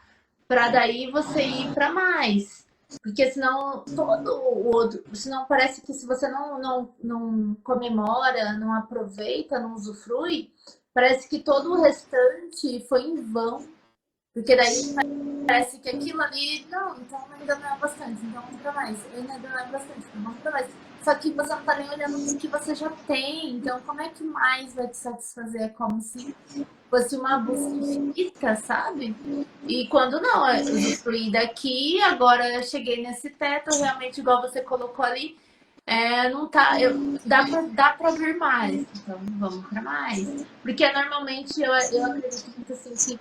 para daí você ir para mais. Porque senão todo o outro, senão parece que se você não comemora, não aproveita, não usufrui, parece que todo o restante foi em vão. Porque daí parece que aquilo ali, não, então ainda não é bastante, então vamos para mais. Ainda não é bastante, então vamos para mais. Só que você não está nem olhando para o que você já tem, então como é que mais vai te satisfazer? É como se fosse uma busca infinita, sabe? E quando não, é usufruir daqui, agora eu cheguei nesse teto, realmente, igual você colocou ali, não tá, dá pra vir mais, então vamos para mais. Porque normalmente eu acredito muito assim que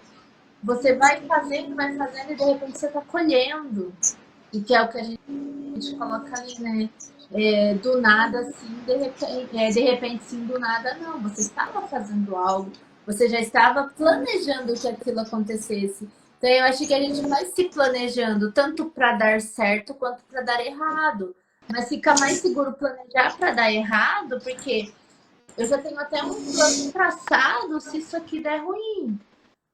você vai fazendo e de repente você está colhendo. E que é o que a gente coloca ali, né? Do nada, assim, de repente, sim, do nada, não. Você estava fazendo algo, você já estava planejando que aquilo acontecesse. Então, eu acho que a gente vai se planejando tanto para dar certo quanto para dar errado. Mas fica mais seguro planejar para dar errado, porque eu já tenho até um plano traçado se isso aqui der ruim.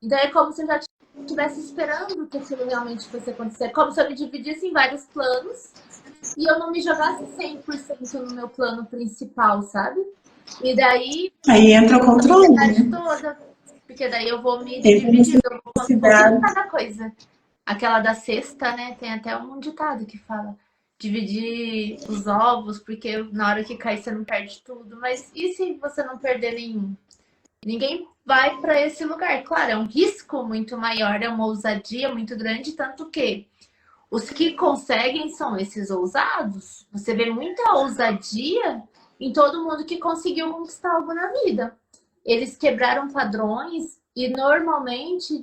Então é como se eu já estivesse esperando que aquilo realmente fosse acontecer. Como se eu me dividisse em vários planos e eu não me jogasse 100% no meu plano principal, sabe? E daí,
Aí entra o
a
controle,
sociedade
né?
toda. Porque daí eu vou me
Entra a
dividindo, eu vou pondo um pouquinho de
necessidade.
cada coisa. Aquela da cesta, né? Tem até um ditado que fala dividir os ovos, porque na hora que cai você não perde tudo. Mas e se você não perder nenhum? Ninguém vai para esse lugar. Claro, é um risco muito maior, é uma ousadia muito grande, tanto que os que conseguem são esses ousados. Você vê muita ousadia em todo mundo que conseguiu conquistar algo na vida. Eles quebraram padrões e normalmente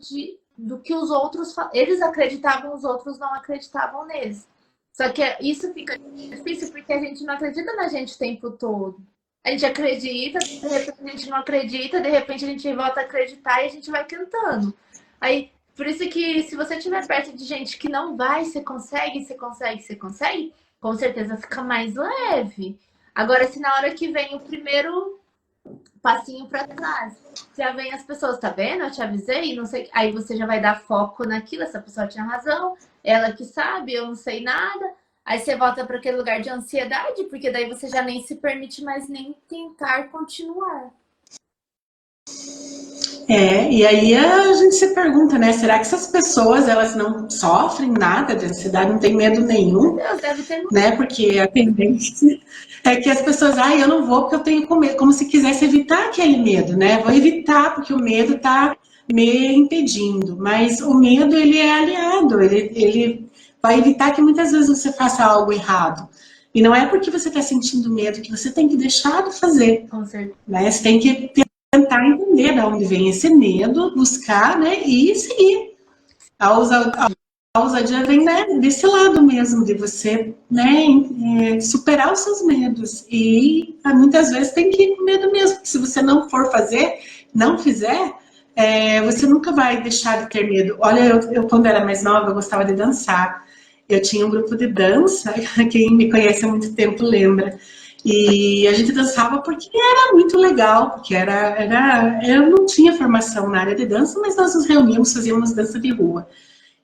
do que os outros eles acreditavam, os outros não acreditavam neles. Só que isso fica difícil porque a gente não acredita na gente o tempo todo. A gente acredita, de repente a gente não acredita, de repente a gente volta a acreditar e a gente vai tentando. Aí, por isso que se você estiver perto de gente que não vai, você consegue, você consegue, você consegue, com certeza fica mais leve. Agora, se na hora que vem o primeiro passinho para trás, já vem as pessoas, tá vendo? Eu te avisei, não sei. Aí você já vai dar foco naquilo, essa pessoa tinha razão, ela que sabe, eu não sei nada. Aí você volta para aquele lugar de ansiedade, porque daí você já nem se permite mais nem tentar continuar.
E aí a gente se pergunta, né? Será que essas pessoas elas não sofrem nada de ansiedade, não tem medo
Meu
nenhum,
Deus, deve ter.
né? Porque a tendência é que as pessoas, eu não vou porque eu tenho com medo, como se quisesse evitar aquele medo, né? Vou evitar porque o medo está me impedindo. Mas o medo ele é aliado, ele vai evitar que muitas vezes você faça algo errado. E não é porque você está sentindo medo que você tem que deixar de fazer,
Com certeza.
né? Você tem que tentar entender de onde vem esse medo, buscar, né, e seguir. A ousadia vem, né, desse lado mesmo, de você, né, superar os seus medos. E muitas vezes tem que ir com medo mesmo, porque se você não for fazer, não fizer, você nunca vai deixar de ter medo. Olha, eu quando era mais nova, eu gostava de dançar. Eu tinha um grupo de dança, quem me conhece há muito tempo lembra. E a gente dançava porque era muito legal, porque eu não tinha formação na área de dança, mas nós nos reuníamos, fazíamos dança de rua.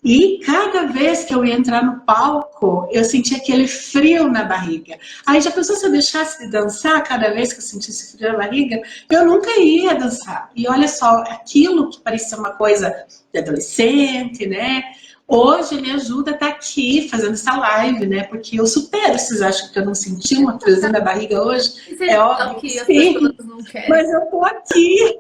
E cada vez que eu ia entrar no palco, eu sentia aquele frio na barriga. Aí já pensou se eu deixasse de dançar cada vez que eu sentisse frio na barriga? Eu nunca ia dançar. E olha só, aquilo que parecia uma coisa de adolescente, né? Hoje me ajuda a estar aqui fazendo essa live, né? Porque eu supero. Vocês acham que eu não senti uma friozinha na barriga hoje?
Isso
É
é o
óbvio que
que as pessoas
sim.
não querem.
Mas eu tô aqui.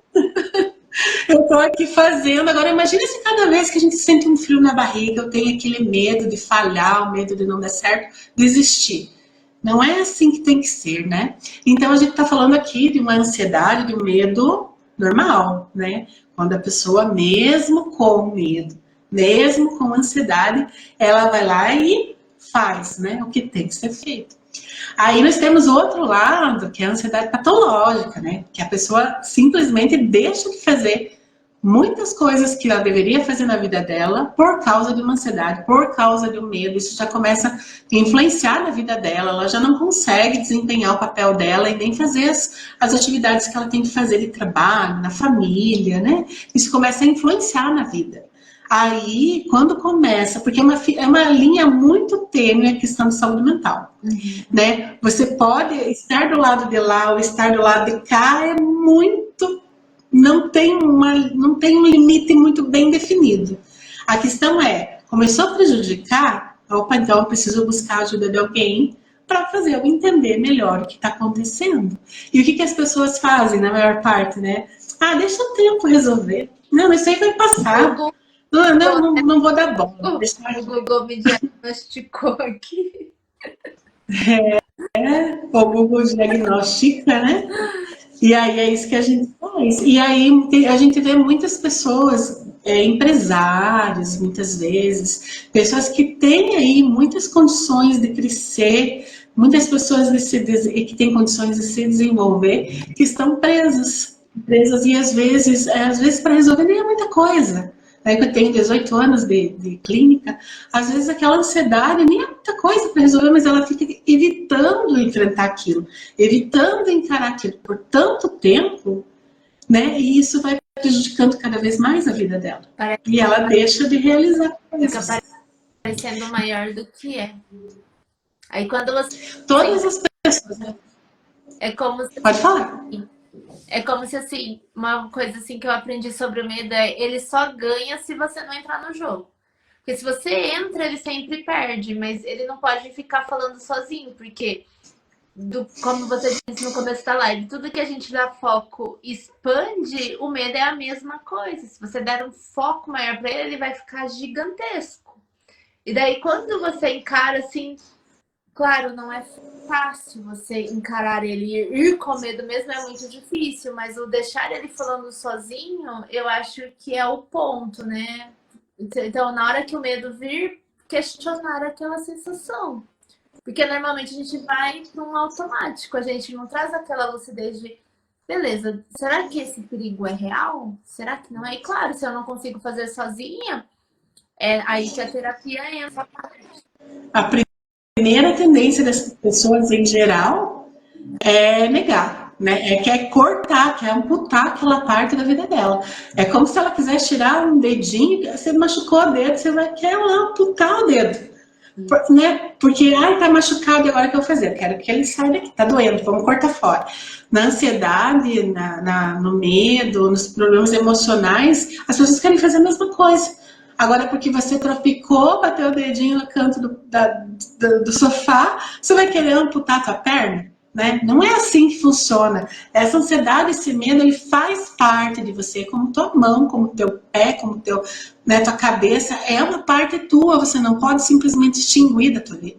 Eu tô aqui fazendo. Agora, imagine se cada vez que a gente sente um frio na barriga, eu tenho aquele medo de falhar, o medo de não dar certo, desistir. Não é assim que tem que ser, né? Então, a gente está falando aqui de uma ansiedade, de um medo normal, né? Quando a pessoa, mesmo com medo, mesmo com ansiedade, ela vai lá e faz, né? O que tem que ser feito. Aí nós temos outro lado, que é a ansiedade patológica, né? Que a pessoa simplesmente deixa de fazer muitas coisas que ela deveria fazer na vida dela por causa de uma ansiedade, por causa de um medo. Isso já começa a influenciar na vida dela. Ela já não consegue desempenhar o papel dela e nem fazer as atividades que ela tem que fazer de trabalho, na família, né? Isso começa a influenciar na vida. Aí, quando começa, porque é uma linha muito tênue a questão de saúde mental, né? Você pode estar do lado de lá ou estar do lado de cá, é muito, não tem um limite muito bem definido. A questão é, começou a prejudicar, opa, então eu preciso buscar a ajuda de alguém para fazer eu entender melhor o que está acontecendo. E o que as pessoas fazem, na maior parte, né? Ah, deixa o tempo resolver. Não, isso aí vai passar. Não vou dar bola.
O Google me diagnosticou aqui.
O Google diagnostica, né? E aí é isso que a gente faz. E aí a gente vê muitas pessoas, empresários, muitas vezes, pessoas que têm aí muitas condições de crescer, muitas pessoas que têm condições de se desenvolver, que estão presas e às vezes para resolver nem é muita coisa. Aí que eu tenho 18 anos de clínica, às vezes aquela ansiedade nem é muita coisa para resolver, mas ela fica evitando enfrentar aquilo, evitando encarar aquilo por tanto tempo, né? E isso vai prejudicando cada vez mais a vida dela. E ela deixa de realizar coisas.
Fica parecendo maior do que é. Aí quando você...
Todas as pessoas...
É como se...
Pode falar.
É como se, assim, uma coisa assim que eu aprendi sobre o medo é ele só ganha se você não entrar no jogo. Porque se você entra, ele sempre perde, mas ele não pode ficar falando sozinho, porque, como você disse no começo da live, tudo que a gente dá foco expande, o medo é a mesma coisa. Se você der um foco maior para ele, ele vai ficar gigantesco. E daí, quando você encara assim, claro, não é fácil você encarar ele, ir com medo mesmo é muito difícil, mas o deixar ele falando sozinho, eu acho que é o ponto, né? Então, na hora que o medo vir, questionar aquela sensação. Porque normalmente a gente vai para um automático, a gente não traz aquela lucidez de, beleza, será que esse perigo é real? Será que não é? E claro, se eu não consigo fazer sozinha, é aí que a terapia entra.
A primeira tendência das pessoas em geral é negar, né? Quer cortar, quer amputar aquela parte da vida dela. É como se ela quisesse tirar um dedinho, você machucou o dedo, você vai amputar o dedo. Né? Porque, tá machucado, e agora o que eu vou fazer? Eu quero que ele saia daqui, tá doendo, vamos cortar fora. Na ansiedade, no medo, nos problemas emocionais, as pessoas querem fazer a mesma coisa. Agora, porque você tropicou, bateu o dedinho no canto do sofá, você vai querer amputar a tua perna? Né? Não é assim que funciona. Essa ansiedade, esse medo, ele faz parte de você, como tua mão, como teu pé, como tua cabeça, é uma parte tua, você não pode simplesmente extinguir da tua vida.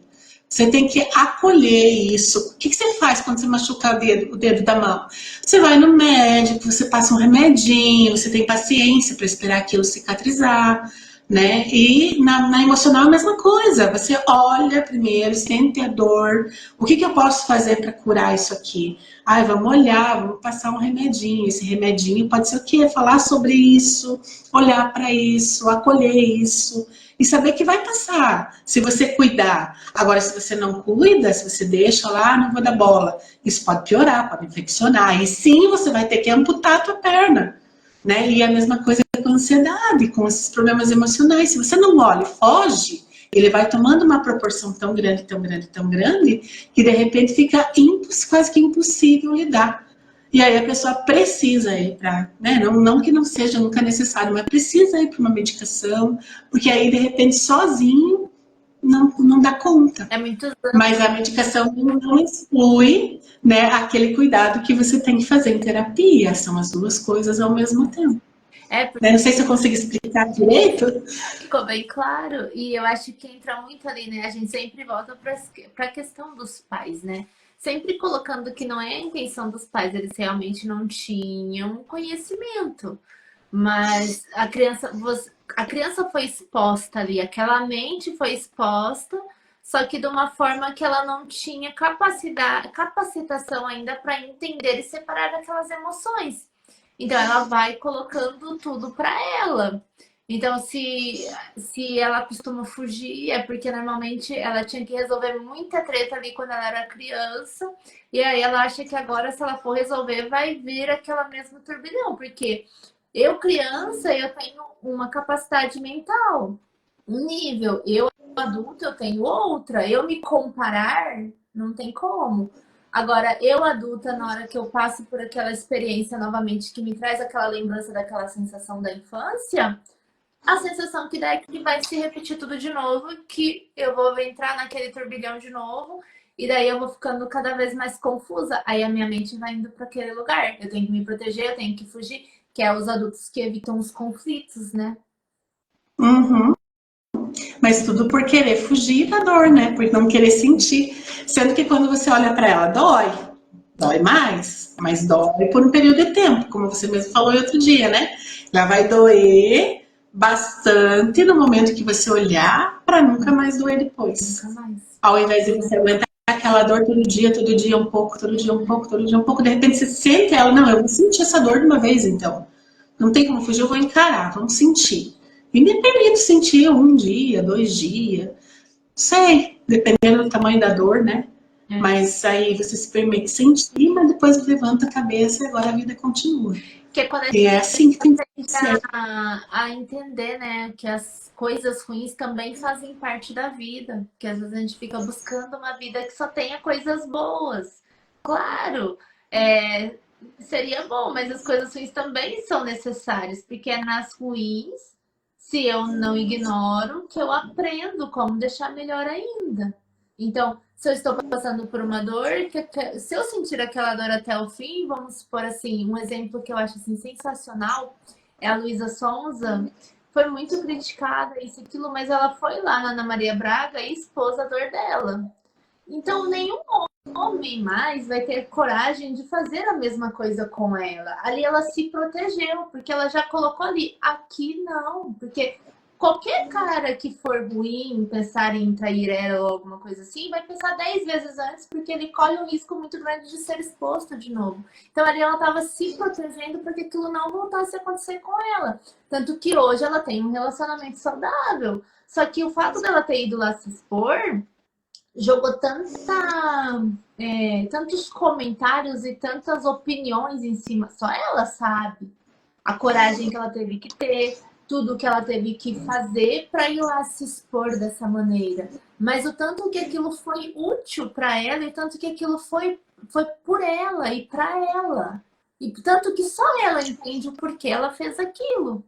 Você tem que acolher isso. O que você faz quando você machuca o dedo da mão? Você vai no médico, você passa um remedinho, você tem paciência para esperar aquilo cicatrizar, né? E na emocional a mesma coisa. Você olha primeiro, sente a dor. O que eu posso fazer para curar isso aqui? Vamos olhar, vamos passar um remedinho. Esse remedinho pode ser o quê? Falar sobre isso, olhar para isso, acolher isso. E saber que vai passar, se você cuidar. Agora, se você não cuida, se você deixa lá, não vou dar bola. Isso pode piorar, pode infeccionar. E sim, você vai ter que amputar a tua perna. Né? E a mesma coisa com a ansiedade, com esses problemas emocionais. Se você não olha e foge, ele vai tomando uma proporção tão grande, tão grande, tão grande, que de repente fica quase que impossível lidar. E aí a pessoa precisa ir para, né? Não que não seja nunca necessário, mas precisa ir para uma medicação, porque aí de repente sozinho não dá conta.
É muito...
Mas a medicação não exclui, né, aquele cuidado que você tem que fazer em terapia. São as duas coisas ao mesmo tempo.
Porque...
Não sei se eu consigo explicar direito.
Ficou bem claro. E eu acho que entra muito ali, né? A gente sempre volta para a questão dos pais, né? sempre colocando que não é a intenção dos pais, eles realmente não tinham conhecimento. Mas a criança foi exposta ali, aquela mente foi exposta, só que de uma forma que ela não tinha capacitação ainda para entender e separar aquelas emoções. Então ela vai colocando tudo para ela. Então, se ela costuma fugir, é porque normalmente ela tinha que resolver muita treta ali quando ela era criança. E aí ela acha que agora, se ela for resolver, vai vir aquela mesma turbilhão. Porque eu, criança, eu tenho uma capacidade mental, um nível. Eu, adulto, eu tenho outra. Eu me comparar, não tem como. Agora, eu adulta, na hora que eu passo por aquela experiência novamente, que me traz aquela lembrança daquela sensação da infância, a sensação que dá é que vai se repetir tudo de novo, que eu vou entrar naquele turbilhão de novo, e daí eu vou ficando cada vez mais confusa. Aí a minha mente vai indo para aquele lugar. Eu tenho que me proteger, eu tenho que fugir, que é os adultos que evitam os conflitos, né?
Uhum. Mas tudo por querer fugir da dor, né? Por não querer sentir. Sendo que quando você olha para ela, dói mais, mas dói por um período de tempo, como você mesmo falou outro dia, né? Ela vai doer bastante no momento que você olhar para nunca mais doer depois.
Nunca mais.
Ao invés de você aguentar aquela dor todo dia um pouco, todo dia um pouco, todo dia um pouco, de repente você sente ela, não, eu vou sentir essa dor de uma vez então. Não tem como fugir, eu vou encarar, vamos sentir. E me permito sentir um dia, 2 dias, sei, dependendo do tamanho da dor, né? Mas aí você se permite sentir, mas depois levanta a cabeça e agora a vida continua.
Que é quando a
E
gente
é assim que tem que ser.
a entender, né, que as coisas ruins também fazem parte da vida. Que às vezes a gente fica buscando uma vida que só tenha coisas boas. Claro, seria bom, mas as coisas ruins também são necessárias, porque é nas ruins, se eu não ignoro, que eu aprendo como deixar melhor ainda. Então, se eu estou passando por uma dor, se eu sentir aquela dor até o fim, vamos supor assim, um exemplo que eu acho assim, sensacional é a Luísa Sonza. Foi muito criticada, isso e aquilo, mas ela foi lá na Ana Maria Braga e expôs a dor dela. Então, nenhum homem mais vai ter coragem de fazer a mesma coisa com ela. Ali ela se protegeu, porque ela já colocou ali. Aqui não, porque qualquer cara que for ruim, pensar em trair ela ou alguma coisa assim, vai pensar 10 vezes antes, porque ele corre um risco muito grande de ser exposto de novo. Então ali ela estava se protegendo para que aquilo não voltasse a acontecer com ela. Tanto que hoje ela tem um relacionamento saudável. Só que o fato dela ter ido lá se expor jogou tantos comentários e tantas opiniões em cima. Só ela sabe a coragem que ela teve que ter, tudo que ela teve que fazer para ir lá se expor dessa maneira. Mas o tanto que aquilo foi útil para ela e tanto que aquilo foi por ela e para ela. E tanto que só ela entende o porquê ela fez aquilo.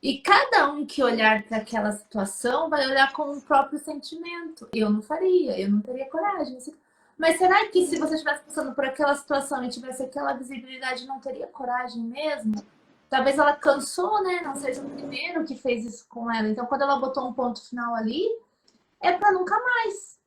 E cada um que olhar para aquela situação vai olhar com o próprio sentimento. Eu não faria, eu não teria coragem. Mas será que se você estivesse passando por aquela situação e tivesse aquela visibilidade, não teria coragem mesmo? Talvez ela cansou, né? Não seja o primeiro que fez isso com ela. Então, quando ela botou um ponto final ali, é para nunca mais.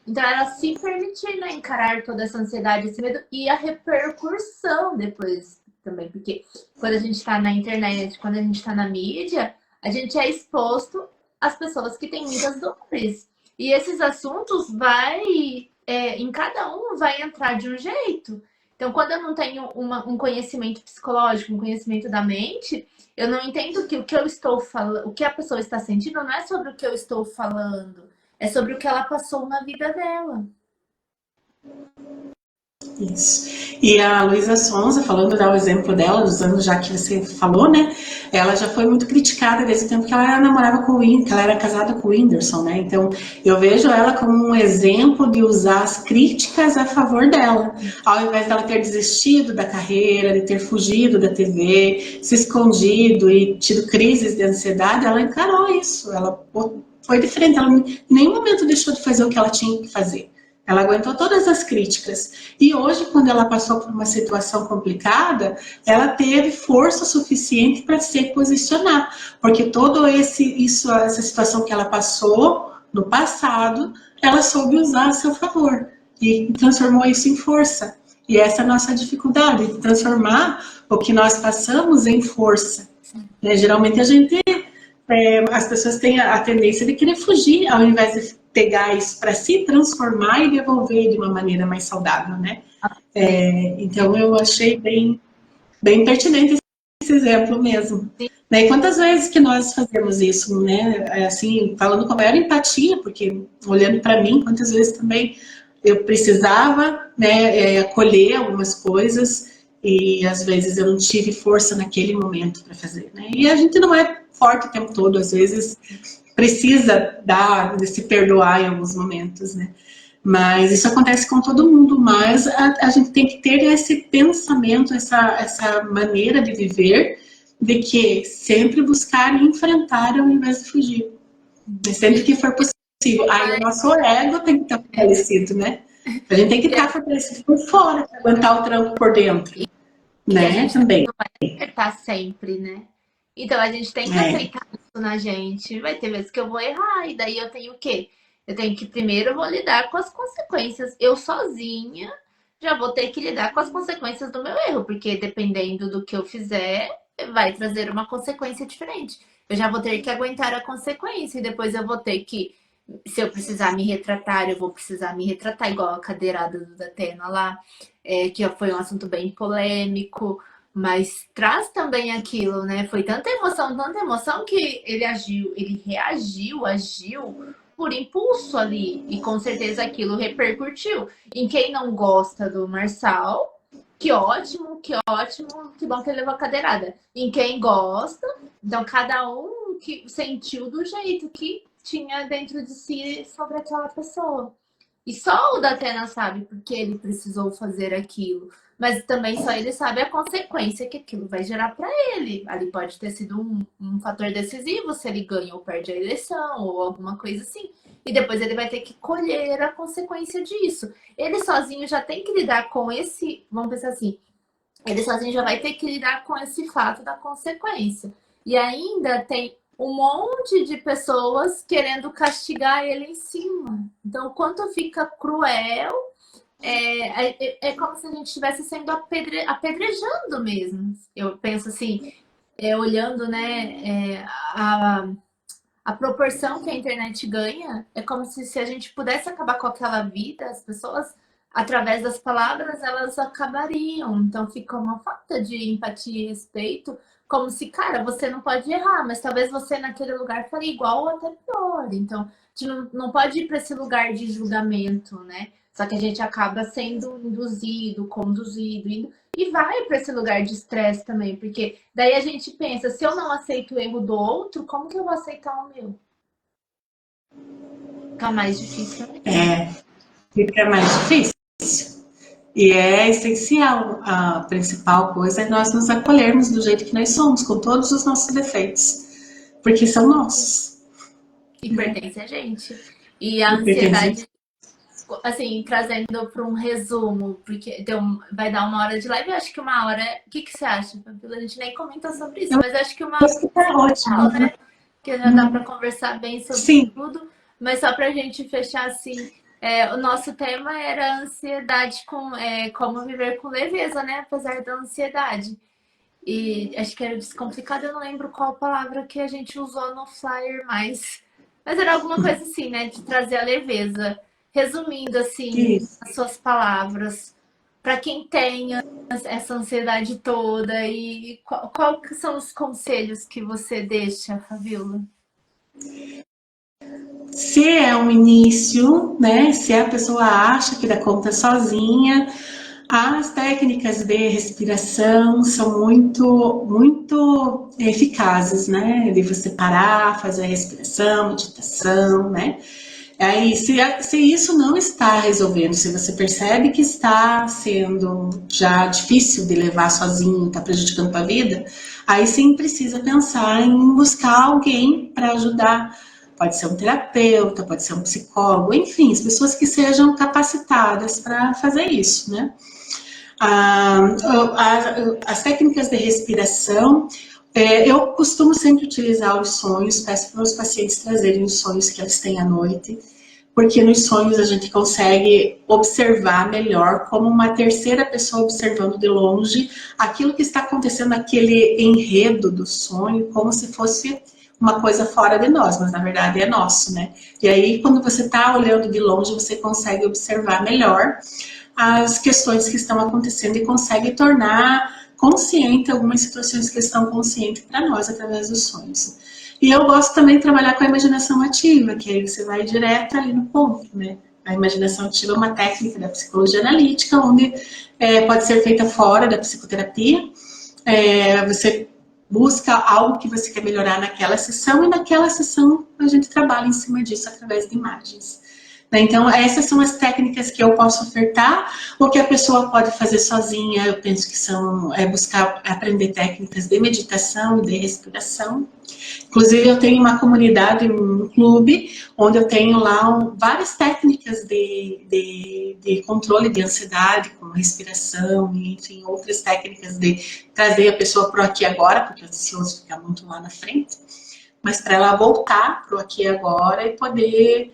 Então, ela se permitir, né, encarar toda essa ansiedade, esse medo e a repercussão depois também. Porque quando a gente está na internet, quando a gente está na mídia, a gente é exposto às pessoas que têm muitas dores. E esses assuntos em cada um vai entrar de um jeito. Então, quando eu não tenho um conhecimento psicológico, um conhecimento da mente, eu não entendo que o que eu estou falando, o que a pessoa está sentindo não é sobre o que eu estou falando, é sobre o que ela passou na vida dela.
Isso. E a Luísa Sonza, falando, dar o exemplo dela, usando já que você falou, né? Ela já foi muito criticada desde o tempo que ela namorava com o Whindersson, que ela era casada com o Whindersson, né? Então, eu vejo ela como um exemplo de usar as críticas a favor dela. Ao invés dela ter desistido da carreira, de ter fugido da TV, se escondido e tido crises de ansiedade, ela encarou isso. Ela foi diferente. Ela em nenhum momento deixou de fazer o que ela tinha que fazer. Ela aguentou todas as críticas. E hoje, quando ela passou por uma situação complicada, ela teve força suficiente para se posicionar. Porque essa situação que ela passou no passado, ela soube usar a seu favor. e transformou isso em força. E essa é a nossa dificuldade, de transformar o que nós passamos em força. Né? Geralmente as pessoas têm a tendência de querer fugir, ao invés de pegar isso para si, transformar e devolver de uma maneira mais saudável, né? Então eu achei bem pertinente esse exemplo mesmo. Né? E quantas vezes que nós fazemos isso, né? Assim, falando com a maior empatia, porque olhando para mim, quantas vezes também eu precisava, né, acolher algumas coisas e às vezes eu não tive força naquele momento para fazer, né? E a gente não é forte o tempo todo, às vezes precisa se perdoar em alguns momentos, né? Mas isso acontece com todo mundo, mas a gente tem que ter esse pensamento, essa maneira de viver, de que sempre buscar enfrentar ao invés de fugir. Sempre que for possível. Aí o nosso ego tem que estar fortalecido, né? A gente tem que estar fortalecido por fora, para aguentar o tranco por dentro. Né?
A gente
Também.
não vai acertar sempre, né? Então a gente tem que aceitar isso na gente. Vai ter vezes que eu vou errar, e daí eu tenho o quê? Eu tenho que primeiro eu vou lidar com as consequências. Eu sozinha já vou ter que lidar com as consequências do meu erro, porque dependendo do que eu fizer, vai trazer uma consequência diferente. Eu já vou ter que aguentar a consequência, e depois eu vou ter que, se eu precisar me retratar, eu vou precisar me retratar, igual a cadeirada do Datena lá, que foi um assunto bem polêmico, mas traz também aquilo, né? Foi tanta emoção que ele reagiu, agiu por impulso ali, e com certeza aquilo repercutiu. Em quem não gosta do Marçal, que ótimo, que ótimo, que bom que ele levou a cadeirada. Em quem gosta, então cada um que sentiu do jeito que tinha dentro de si sobre aquela pessoa. E só o Datena sabe porque ele precisou fazer aquilo. Mas também só ele sabe a consequência que aquilo vai gerar para ele. Ali pode ter sido um fator decisivo se ele ganha ou perde a eleição ou alguma coisa assim. E depois ele vai ter que colher a consequência disso. Ele sozinho já tem que lidar com esse. Vamos pensar assim. Ele sozinho já vai ter que lidar com esse fato da consequência. E ainda tem um monte de pessoas querendo castigar ele em cima. Então, o quanto fica cruel, é como se a gente estivesse sendo apedrejando mesmo. Eu penso assim, olhando, né, a proporção que a internet ganha, é como se a gente pudesse acabar com aquela vida, as pessoas, através das palavras, elas acabariam. Então fica uma falta de empatia e respeito, como se, cara, você não pode errar, mas talvez você naquele lugar faria igual ou até pior. Então, a gente não pode ir para esse lugar de julgamento, né? Só que a gente acaba sendo induzido, conduzido, e vai para esse lugar de estresse também, porque daí a gente pensa, se eu não aceito o erro do outro, como que eu vou aceitar o meu? Fica mais difícil.
Fica mais difícil. E é essencial, a principal coisa é nós nos acolhermos do jeito que nós somos, com todos os nossos defeitos, porque são nossos.
E pertence a gente. E a ansiedade, assim, trazendo para um resumo, porque vai dar uma hora de live, eu acho que uma hora. O que você acha, Fabíola? A gente nem comentou sobre isso, mas eu acho que uma hora
tá ótimo,
né? Que já dá para conversar bem sobre tudo. Mas só para a gente fechar assim, o nosso tema era ansiedade como viver com leveza, né? Apesar da ansiedade. E acho que era descomplicado, eu não lembro qual palavra que a gente usou no flyer mais. Mas era alguma coisa assim, né? De trazer a leveza. Resumindo, assim, as suas palavras, para quem tem essa ansiedade toda, e qual são os conselhos que você deixa, Fabíola?
Se é um início, né? Se a pessoa acha que dá conta sozinha, as técnicas de respiração são muito eficazes, né? De você parar, fazer a respiração, meditação, né? Aí, se isso não está resolvendo, se você percebe que está sendo já difícil de levar sozinho, está prejudicando a vida, aí sim precisa pensar em buscar alguém para ajudar. Pode ser um terapeuta, pode ser um psicólogo, enfim, as pessoas que sejam capacitadas para fazer isso, né? As técnicas de respiração, eu costumo sempre utilizar os sonhos, peço para os pacientes trazerem os sonhos que eles têm à noite, porque nos sonhos a gente consegue observar melhor, como uma terceira pessoa observando de longe, aquilo que está acontecendo, aquele enredo do sonho, como se fosse uma coisa fora de nós, mas na verdade é nosso, né? E aí, quando você está olhando de longe, você consegue observar melhor as questões que estão acontecendo e consegue tornar consciente algumas situações que estão conscientes para nós através dos sonhos. E eu gosto também de trabalhar com a imaginação ativa, que aí você vai direto ali no ponto, né? A imaginação ativa é uma técnica da psicologia analítica, onde pode ser feita fora da psicoterapia. Você busca algo que você quer melhorar naquela sessão, e naquela sessão a gente trabalha em cima disso através de imagens. Então, essas são as técnicas que eu posso ofertar, ou que a pessoa pode fazer sozinha. Eu penso que são buscar aprender técnicas de meditação e de respiração. Inclusive, eu tenho uma comunidade, um clube, onde eu tenho lá várias técnicas de controle de ansiedade, como respiração, e, enfim, outras técnicas de trazer a pessoa para o aqui e agora, porque o ansioso fica muito lá na frente, mas para ela voltar para o aqui e agora e poder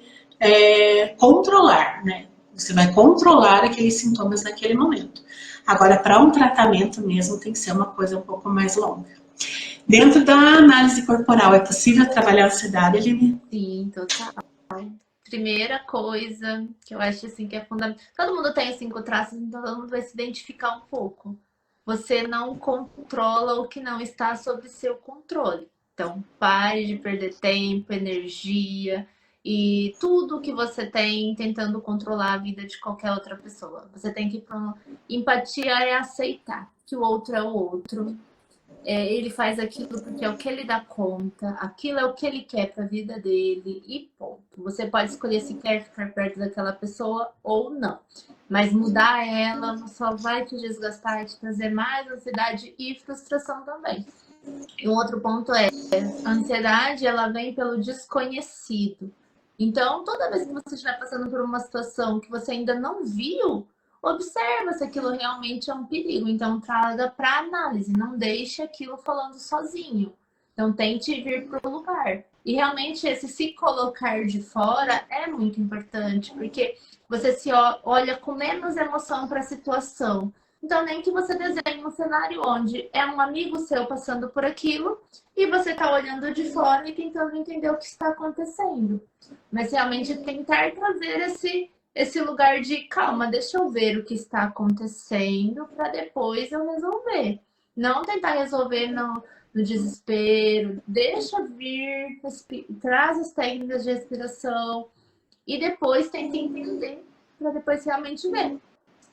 controlar, né? Você vai controlar aqueles sintomas naquele momento. Agora, para um tratamento mesmo, tem que ser uma coisa um pouco mais longa. Dentro da análise corporal, é possível trabalhar a ansiedade, Aline?
Sim, total. Primeira coisa que eu acho assim que é fundamental. Todo mundo tem os 5 traços, então todo mundo vai se identificar um pouco. Você não controla o que não está sob seu controle. Então, pare de perder tempo, energia e tudo que você tem tentando controlar a vida de qualquer outra pessoa. Você tem que ir para empatia é aceitar que o outro é o outro. Ele faz aquilo porque é o que ele dá conta, aquilo é o que ele quer para a vida dele e ponto. Você pode escolher se quer ficar perto daquela pessoa ou não, mas mudar ela só vai te desgastar, te trazer mais ansiedade e frustração também. E um outro ponto é, a ansiedade ela vem pelo desconhecido. Então, toda vez que você estiver passando por uma situação que você ainda não viu, observa se aquilo realmente é um perigo. Então, traga para análise, não deixe aquilo falando sozinho. Então, tente vir para o lugar. E realmente, esse se colocar de fora é muito importante, porque você se olha com menos emoção para a situação. Então, nem que você desenhe um cenário onde é um amigo seu passando por aquilo e você está olhando de fora e tentando entender o que está acontecendo. Mas realmente tentar trazer esse lugar de calma, deixa eu ver o que está acontecendo para depois eu resolver. Não tentar resolver no desespero, deixa vir, traz as técnicas de respiração e depois tenta entender para depois realmente ver.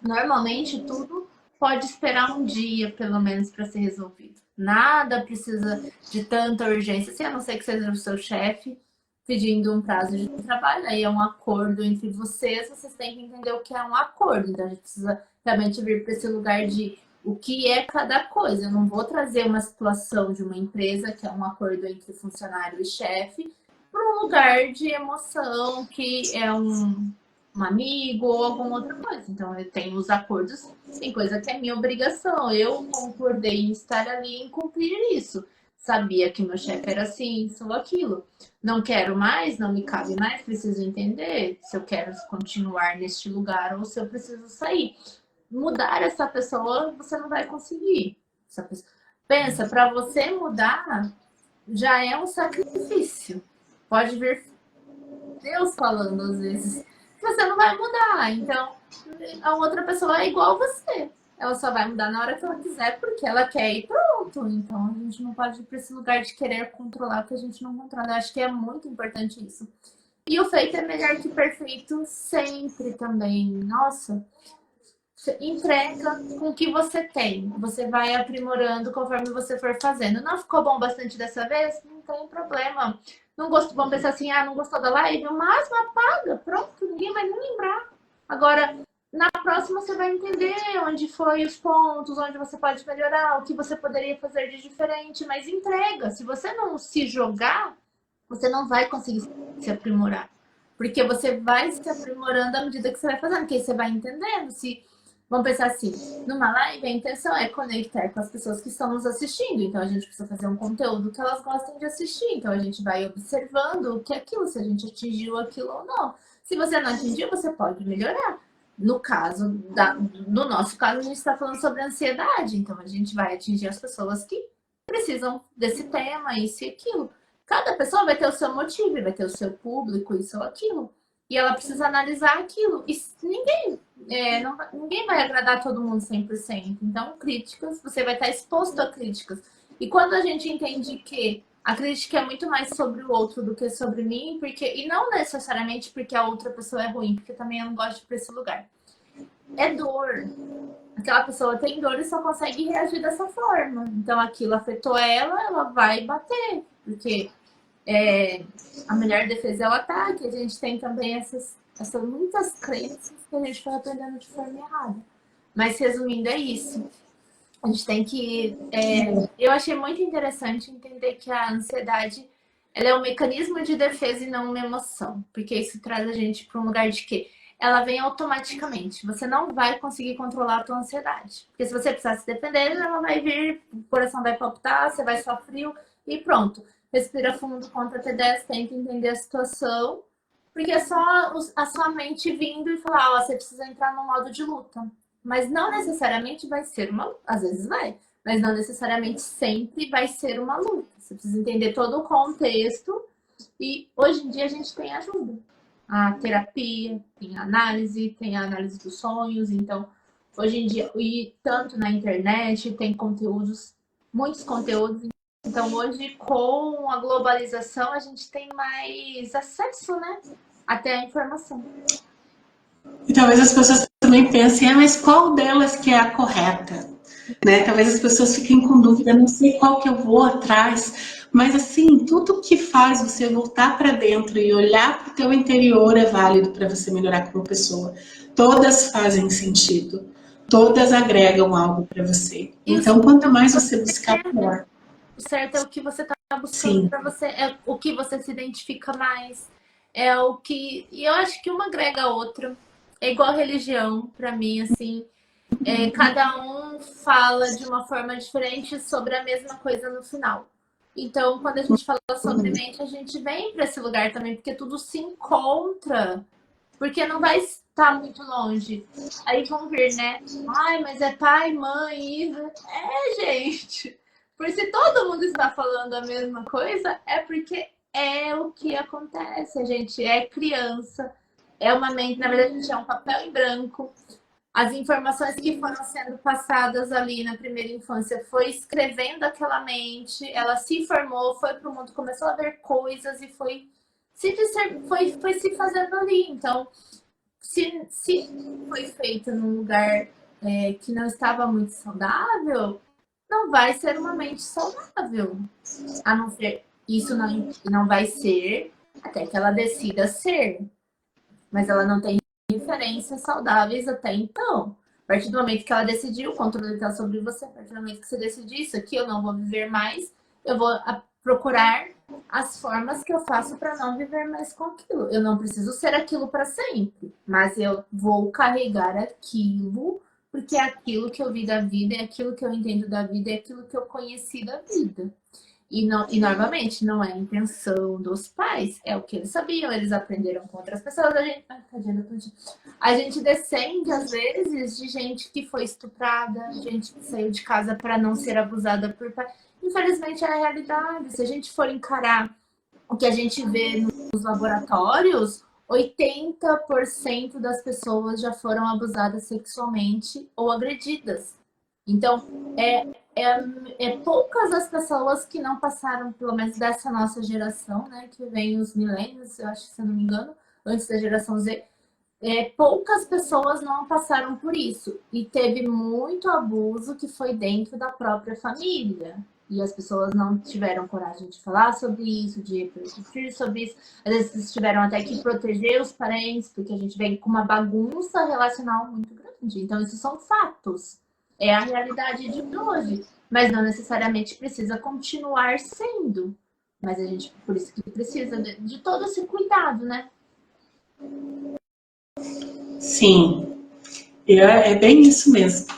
Normalmente tudo pode esperar um dia, pelo menos, para ser resolvido. Nada precisa de tanta urgência, se a não ser que seja o seu chefe pedindo um prazo de trabalho, aí é um acordo entre vocês têm que entender o que é um acordo. Então a gente precisa realmente vir para esse lugar de o que é cada coisa. Eu não vou trazer uma situação de uma empresa, que é um acordo entre funcionário e chefe, para um lugar de emoção, que é um amigo ou alguma outra coisa. Então, eu tenho os acordos, tem coisa que é minha obrigação. Eu concordei em estar ali e cumprir isso. Sabia que meu chefe era assim, isso ou aquilo. Não quero mais, não me cabe mais, preciso entender se eu quero continuar neste lugar ou se eu preciso sair. Mudar essa pessoa, você não vai conseguir. Pensa, para você mudar, já é um sacrifício. Pode vir Deus falando às vezes. Você não vai mudar. Então, a outra pessoa é igual a você. Ela só vai mudar na hora que ela quiser, porque ela quer e pronto. Então, a gente não pode ir para esse lugar de querer controlar o que a gente não controla. Eu acho que é muito importante isso. E o feito é melhor que perfeito sempre também. Nossa, entrega com o que você tem. Você vai aprimorando conforme você for fazendo. Não ficou bom bastante dessa vez? Não tem problema. Não gostou, vamos pensar assim, não gostou da live? O máximo apaga, pronto, ninguém vai nem lembrar. Agora, na próxima você vai entender onde foi os pontos, onde você pode melhorar, o que você poderia fazer de diferente, mas entrega. Se você não se jogar, você não vai conseguir se aprimorar. Porque você vai se aprimorando à medida que você vai fazendo, porque aí você vai entendendo se... Vamos pensar assim, numa live a intenção é conectar com as pessoas que estão nos assistindo, então a gente precisa fazer um conteúdo que elas gostem de assistir, então a gente vai observando o que é aquilo, se a gente atingiu aquilo ou não. Se você não atingiu, você pode melhorar. No nosso caso, a gente está falando sobre ansiedade, então a gente vai atingir as pessoas que precisam desse tema, isso e aquilo. Cada pessoa vai ter o seu motivo, vai ter o seu público, isso ou aquilo. E ela precisa analisar aquilo. E ninguém vai agradar todo mundo 100%. Então, críticas, você vai estar exposto a críticas. E quando a gente entende que a crítica é muito mais sobre o outro do que sobre mim, e não necessariamente porque a outra pessoa é ruim, porque também eu não gosto de ir para esse lugar. É dor. Aquela pessoa tem dor e só consegue reagir dessa forma. Então aquilo afetou ela vai bater. Porque a melhor defesa é o ataque. A gente tem também essas muitas crenças que a gente foi aprendendo de forma errada. Mas resumindo, é isso. A gente tem que... eu achei muito interessante entender que a ansiedade ela é um mecanismo de defesa e não uma emoção. Porque isso traz a gente para um lugar de que ela vem automaticamente. Você não vai conseguir controlar a tua ansiedade. Porque se você precisar se defender, ela vai vir, o coração vai palpitar, você vai suar frio e pronto. Respira fundo, conta até 10, tenta entender a situação. Porque é só a sua mente vindo e falar, ó, você precisa entrar no modo de luta. Mas não necessariamente vai ser uma luta. Às vezes vai, mas não necessariamente sempre vai ser uma luta. Você precisa entender todo o contexto e hoje em dia a gente tem ajuda. A terapia, tem a análise dos sonhos. Então, hoje em dia, e tanto na internet, tem conteúdos, muitos conteúdos. Então, hoje, com a globalização, a gente tem mais acesso, né? Até a informação.
E talvez as pessoas também pensem, mas qual delas que é a correta? Né? Talvez as pessoas fiquem com dúvida, não sei qual que eu vou atrás. Mas assim, tudo que faz você voltar para dentro e olhar para o teu interior é válido para você melhorar como pessoa. Todas fazem sentido. Todas agregam algo para você. Então, quanto mais você buscar, melhor.
O certo é o que você está buscando para você, é o que você se identifica mais. É o que... E eu acho que uma agrega a outra. É igual religião, para mim, assim. Cada um fala de uma forma diferente sobre a mesma coisa no final. Então, quando a gente fala sobre mente, a gente vem para esse lugar também, porque tudo se encontra. Porque não vai estar muito longe. Aí vão vir, né? Ai, mas é pai, mãe, Isa. gente. Porque se todo mundo está falando a mesma coisa, é porque é o que acontece. A gente é criança, é uma mente, na verdade, a gente é um papel em branco. As informações que foram sendo passadas ali na primeira infância foi escrevendo aquela mente, ela se formou, foi para o mundo, começou a ver coisas e foi se fazendo ali. Então, se foi feito num lugar que não estava muito saudável, não vai ser uma mente saudável. A não ser, isso não vai ser até que ela decida ser. Mas ela não tem referências saudáveis até então. A partir do momento que ela decidiu, o controle está sobre você. A partir do momento que você decidir isso aqui, eu não vou viver mais, eu vou procurar as formas que eu faço para não viver mais com aquilo. Eu não preciso ser aquilo para sempre, mas eu vou carregar aquilo, porque é aquilo que eu vi da vida, é aquilo que eu entendo da vida, é aquilo que eu conheci da vida. E novamente, não é a intenção dos pais, é o que eles sabiam, eles aprenderam com outras pessoas. A gente descende, às vezes, de gente que foi estuprada, gente que saiu de casa para não ser abusada por pai. Infelizmente, é a realidade. Se a gente for encarar o que a gente vê nos laboratórios, 80% das pessoas já foram abusadas sexualmente ou agredidas. Então, poucas as pessoas que não passaram, pelo menos dessa nossa geração, né, que vem os milênios, eu acho, se eu não me engano, antes da geração Z, poucas pessoas não passaram por isso. E teve muito abuso que foi dentro da própria família. E as pessoas não tiveram coragem de falar sobre isso, de repercutir sobre isso. Às vezes tiveram até que proteger os parentes, porque a gente vem com uma bagunça relacional muito grande. Então, isso são fatos. É a realidade de hoje, mas não necessariamente precisa continuar sendo. Mas a gente, por isso que precisa de todo esse cuidado, né?
Sim, é bem isso mesmo.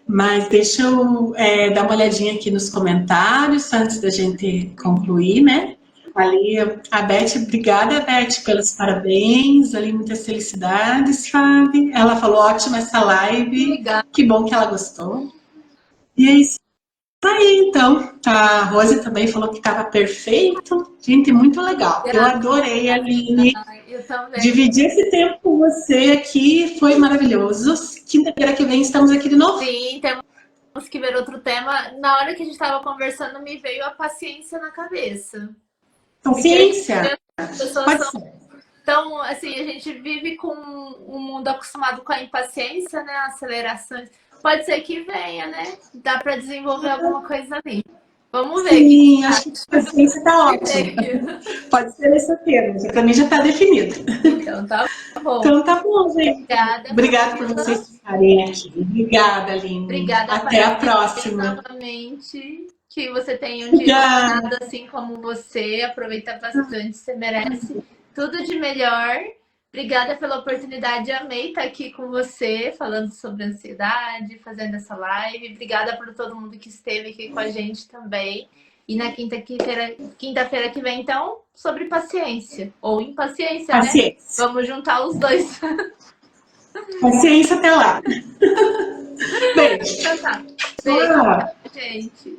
Mas deixa eu dar uma olhadinha aqui nos comentários antes da gente concluir, né? Ali, a Beth, obrigada, Beth, pelos parabéns, ali, muitas felicidades, Fábio. Ela falou, ótima essa live,
Obrigada.
que bom que ela gostou. E é isso aí, então. A Rose também falou que estava perfeito. Gente, muito legal. Eu adorei, Aline.
Eu também.
Dividir esse tempo com você aqui foi maravilhoso. Quinta-feira que vem estamos aqui de novo.
Sim, temos que ver outro tema. Na hora que a gente estava conversando, me veio a paciência na cabeça.
Paciência.
As pessoas
Pode
são
ser.
então, assim, a gente vive com um mundo acostumado com a impaciência, né? Acelerações. Pode ser que venha, né? Dá para desenvolver alguma coisa ali. Vamos ver.
Sim, acho que a paciência está ótima. Pode ser esse tema, para mim já está definido.
Então, tá bom.
Então tá bom, gente.
Obrigada.
Obrigada por vocês ficarem aqui. Obrigada, Aline.
Obrigada.
Até a próxima.
Novamente. Que você tenha um dia iluminado assim como você. Aproveita bastante, você merece tudo de melhor. Obrigada pela oportunidade, amei estar aqui com você, falando sobre ansiedade, fazendo essa live. Obrigada por todo mundo que esteve aqui com a gente também. E na quinta-feira que vem, então, sobre paciência ou impaciência,
paciência,
né? Vamos juntar os dois.
Paciência até lá. Beijo.
Então tá. Beijo, gente.